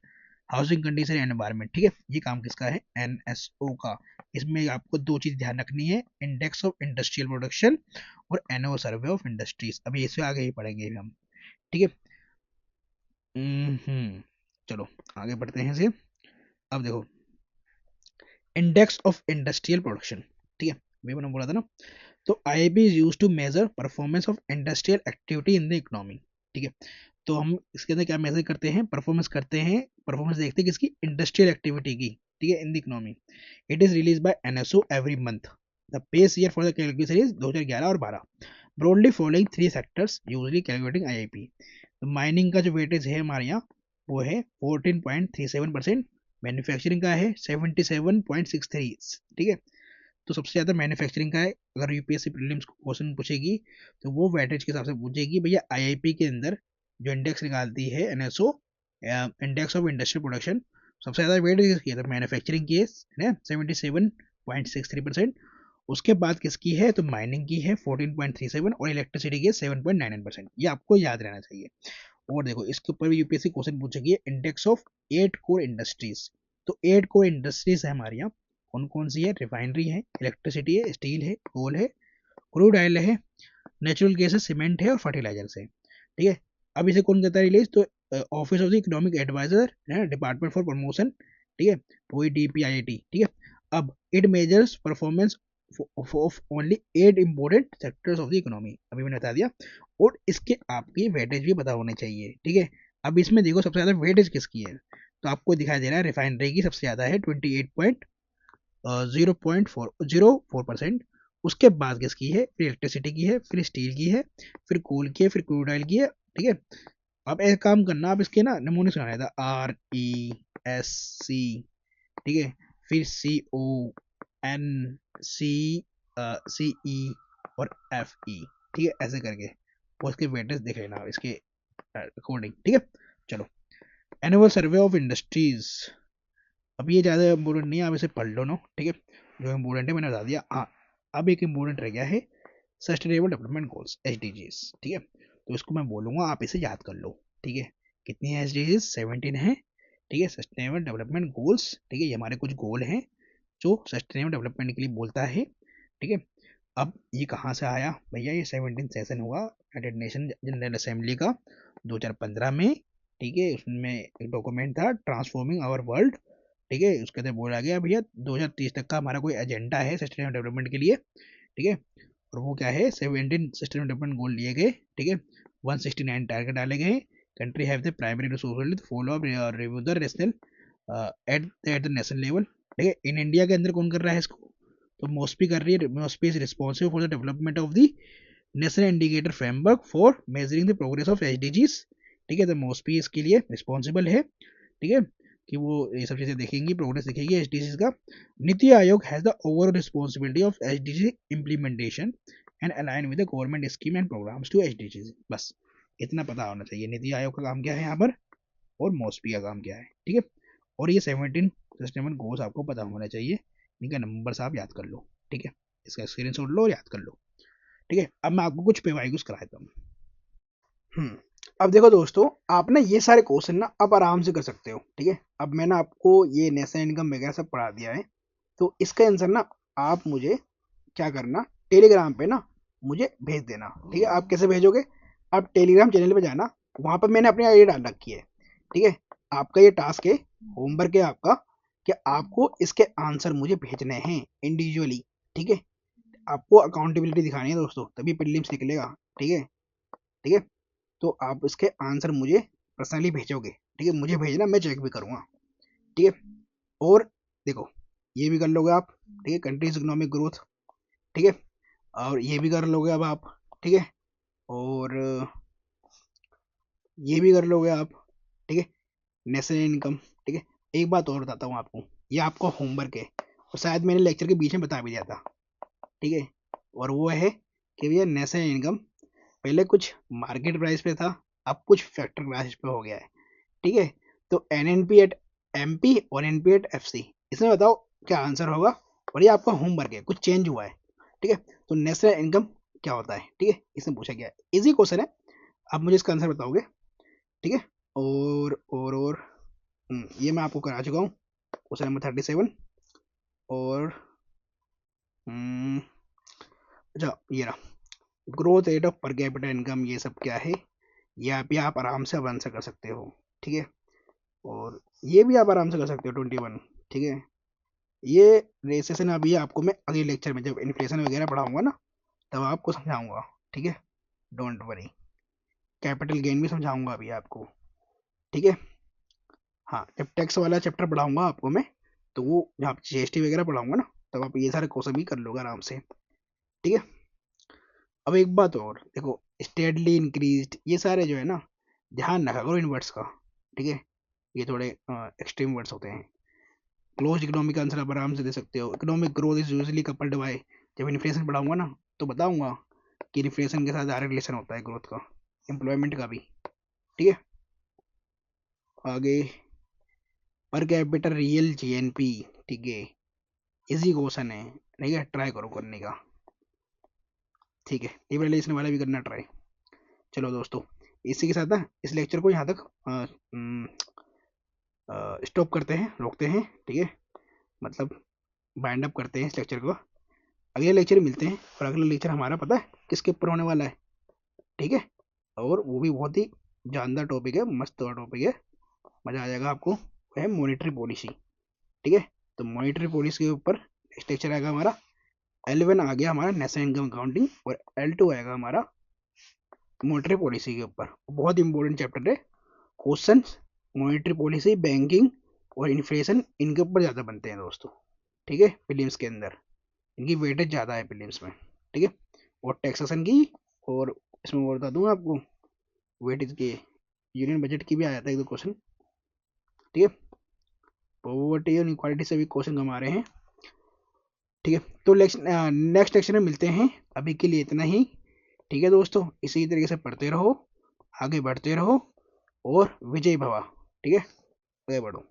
housing condition and environment, ठीक है। ये काम किसका है, एनएसओ का। इसमें आपको 2 चीज ध्यान रखनी है, इंडेक्स ऑफ इंडस्ट्रियल प्रोडक्शन और एनुअल सर्वे ऑफ इंडस्ट्रीज। अभी इससे आगे ही पढ़ेंगे हम, ठीक है। चलो आगे बढ़ते हैं से। अब देखो इंडेक्स ऑफ इंडस्ट्रियल प्रोडक्शन, ठीक है, वही मैंने बोला था ना। तो IIP is used to measure performance of industrial activity in the economy, ठीक है। तो हम इसके अंदर क्या मेजर करते हैं, परफॉर्मेंस करते हैं, परफॉर्मेंस देखते हैं किसकी, इंडस्ट्रियल एक्टिविटी की, ठीक है, इन the economy. It is release by NSO every month, the base year for the calculation is 2011 और 12, broadly following 3 sectors usually calculating IIP. तो माइनिंग का जो वेटेज है हमारे यहाँ वो है 14.37%, मैन्युफैक्चरिंग का है 77.63, ठीक है। तो सबसे ज़्यादा मैन्युफैक्चरिंग का है। अगर यूपीएससी प्रीलिम्स क्वेश्चन पूछेगी तो वो वेटेज के हिसाब से पूछेगी, भैया आईआईपी के अंदर जो इंडेक्स निकालती है NSO, index of industrial production, सबसे ज़्यादा वेटेज किसकी है, तो मैन्युफैक्चरिंग की है 77.63%। उसके बाद किसकी है, तो माइनिंग की है 14.37 और इलेक्ट्रिसिटी की है 7.99%। ये आपको याद रहना चाहिए। और देखो इसके ऊपर भी यूपीएससी क्वेश्चन पूछेगी, इंडेक्स ऑफ 8 कोर इंडस्ट्रीज। तो 8 कोर इंडस्ट्रीज है हमारे यहाँ, कौन कौन सी है, रिफाइनरी है, इलेक्ट्रिसिटी है, स्टील है, कोल है, क्रूड ऑयल है, नेचुरल गैस है, सीमेंट है और फर्टिलाइजर्स है, ठीक है। अब इसे कौन करता है रिलीज, तो office of the economic adviser है, डिपार्टमेंट फॉर प्रमोशन, ठीक है, वही डीपीआईआईटी, ठीक है। अब it measures performance of only 8 important sectors of the economy, अभी मैंने बता दिया। और इसके आपकी वेटेज भी पता होने चाहिए, ठीक है। अब इसमें देखो सबसे ज्यादा वेटेज किसकी है, तो आपको दिखाई दे रहा है रिफाइनरी की सबसे ज्यादा है 28.04%, उसके बाद किसकी है, फिर इलेक्ट्रिसिटी की है, फिर स्टील की है, फिर कोल की है, फिर क्रूड ऑयल की है। ठीक है, अब एक काम करना, आप इसके ना नमूने सुनाया था, RESC, ठीक है, फिर CONCE और FE, ठीक है, ऐसे करके वो इसके वेटेज देख लेना इसके अकॉर्डिंग। ठीक है, चलो, एनुअल सर्वे ऑफ इंडस्ट्रीज, अब ये ज़्यादा इम्पोर्टेंट नहीं है, आप इसे पढ़ लो ना। ठीक है, जो इम्पोर्टेंट है मैंने बता दिया। हाँ, अब एक इम्पोर्टेंट रह गया है सस्टेनेबल डेवलपमेंट गोल्स, SDGs। ठीक है, तो इसको मैं बोलूँगा, आप इसे याद कर लो। ठीक है, कितनी है SDGs, 17 है। ठीक है, सस्टेनेबल डेवलपमेंट गोल्स। ठीक है, ये हमारे कुछ गोल हैं जो सस्टेनेबल डेवलपमेंट के लिए बोलता है। ठीक है, अब ये कहाँ से आया भैया, ये 17 सेशन हुआ यूनाइटेड नेशन जनरल असेंबली का 2015 में। ठीक है, उसमें एक डॉक्यूमेंट था, ट्रांसफॉर्मिंग आवर वर्ल्ड। ठीक है, उसके अंदर बोला गया भैया 2030 तक का हमारा कोई एजेंडा है सस्टेनेबल डेवलपमेंट के लिए। ठीक है, और वो क्या है, 17 सस्टेनेबल डेवलपमेंट गोल लिए गए। ठीक है, 169 टारगेट डाले गए। Country have the primary responsibility follow up review the national at the national level. ठीक है, इन इंडिया के अंदर कौन कर रहा है इसको, तो मॉस्पी कर रही है। MoSPI is responsible for the development of the national indicator framework for measuring the progress of SDGs। ठीक है, तो मॉस्पी इसके लिए रिस्पॉन्सिबल है। ठीक है, कि वो ये सब चीज़ें देखेंगी, प्रोग्रेस देखेगी SDGs का। NITI Aayog has the overall responsibility of SDG implementation and align with the government scheme and programmes to SDGs। बस इतना पता होना चाहिए, नीति आयोग का काम क्या है यहाँ पर और मॉस्पी का काम क्या है। ठीक है, और ये 17 सस्टेनेबल गोल्स आपको पता होना चाहिए, इनका नंबर आप याद कर लो। ठीक है, इसका स्क्रीनशॉट लो और याद कर लो। ठीक है, अब मैं आपको कुछ पेवाइगुस कराता हूँ। अब देखो दोस्तों, आप ना ये सारे क्वेश्चन ना आप आराम से कर सकते हो। ठीक है, अब मैंने आपको ये नेशनल इनकम वगैरह सब पढ़ा दिया है, तो इसका आंसर ना आप मुझे क्या करना, टेलीग्राम पे ना मुझे भेज देना। ठीक है, आप कैसे भेजोगे, आप टेलीग्राम चैनल पे जाना, वहाँ पर मैंने अपनी आईडी डाल रखी है। ठीक है, आपका ये टास्क है, होमवर्क है आपका, कि आपको इसके आंसर मुझे भेजने हैं इंडिविजुअली। ठीक है, आपको अकाउंटेबिलिटी दिखानी है दोस्तों, तभी प्रीलिम्स निकलेगा। ठीक है, ठीक है, तो आप इसके आंसर मुझे पर्सनली भेजोगे। ठीक है, मुझे भेजना, मैं चेक भी करूँगा। ठीक है, और देखो ये भी कर लोगे आप। ठीक है, कंट्रीज इकोनॉमिक ग्रोथ। ठीक है, और ये भी कर लोगे अब आप। ठीक है, और ये भी कर लोगे आप। ठीक है, नेशनल इनकम। ठीक है, एक बात और बताता हूँ आपको, ये आपका होमवर्क है और शायद मैंने लेक्चर के बीच में बता भी दिया था। ठीक है, और वो है कि भैया नेशनल इनकम पहले कुछ मार्केट प्राइस पे था, अब कुछ फैक्टर प्राइस पे हो गया है। ठीक है, तो NNP एट MP और NP एट FC, इसमें बताओ क्या आंसर होगा, और ये आपका होमवर्क है, कुछ चेंज हुआ है। ठीक है, तो नेशनल इनकम क्या होता है, ठीक है, इसमें पूछा गया है, इजी क्वेश्चन है, आप मुझे इसका आंसर बताओगे। ठीक है, और ये मैं आपको करा चुका हूँ, क्वेश्चन नंबर 37। और अच्छा, ये रहा growth rate of per capita income, ये सब क्या है, ये आप आराम से आंसर कर सकते हो। ठीक है, और ये भी आप आराम से कर सकते हो 21। ठीक है, ये रेसेशन अभी आपको मैं अगले लेक्चर में जब इन्फ्लेशन वगैरह पढ़ाऊंगा ना, तब आपको समझाऊंगा। ठीक है, डोंट वरी, कैपिटल गेन भी समझाऊंगा अभी आपको। ठीक है, हाँ, जब टैक्स वाला चैप्टर पढ़ाऊंगा आपको मैं, तो वो जहाँ GST वगैरह पढ़ाऊंगा ना, तब आप ये सारे क्वेश्चन भी कर लोगे आराम से। ठीक है, अब एक बात और देखो, स्टेडली इंक्रीज्ड, ये सारे जो है ना, ध्यान रखा करो इन वर्ड्स का। ठीक है, ये थोड़े एक्सट्रीम वर्ड्स होते हैं। क्लोज इकोनॉमिक आंसर आप आराम से दे सकते हो। Economic growth is usually coupled by, जब इन्फ्लेशन पढ़ाऊंगा ना तो बताऊंगा कि इन्फ्लेशन के साथ डायरेक्ट रिलेशन होता है ग्रोथ का, एम्प्लॉयमेंट का भी। ठीक है, आगे पर कैपिटल रियल GNP। ठीक है, इजी क्वेश्चन है, ठीक है, ट्राई करो करने का। ठीक है, इवेल्युएशन वाला भी करना ट्राई। चलो दोस्तों, इसी के साथ ना इस लेक्चर को यहाँ तक स्टॉप करते हैं, रोकते हैं। ठीक है, मतलब बाइंड अप करते हैं इस लेक्चर को। अगले लेक्चर में मिलते हैं, और अगला लेक्चर हमारा पता है किसके ऊपर होने वाला है। ठीक है, और वो भी बहुत ही जानदार टॉपिक है, मस्त टॉपिक है, मज़ा आ जाएगा आपको। वो है मॉनेटरी पॉलिसी। ठीक है, तो मॉनेटरी पॉलिसी के ऊपर नेक्स्ट लेक्चर आएगा हमारा। L1 आ गया हमारा नेशनल इनकम अकाउंटिंग, और L2 आएगा हमारा मॉनेटरी पॉलिसी के ऊपर। बहुत इंपॉर्टेंट चैप्टर है, क्वेश्चन मॉनेटरी पॉलिसी, बैंकिंग और इन्फ्लेशन, इनके ऊपर ज़्यादा बनते हैं दोस्तों। ठीक है, प्रीलिम्स के अंदर इनकी वेटेज ज़्यादा है प्रीलिम्स में, ठीक है। और टैक्सेशन की, और इसमें और बता दूँ आपको वेटेज के यूनियन बजट की भी आ जाता है एक दो क्वेश्चन, ठीक है। पॉवर्टी और इक्वालिटी से भी क्वेश्चन कम आ रहे हैं, ठीक है। तो नेक्स्ट लेक्चर में मिलते हैं, अभी के लिए इतना ही, ठीक है दोस्तों। इसी तरीके से पढ़ते रहो, आगे बढ़ते रहो और विजय भवा, ठीक है, आगे बढ़ो।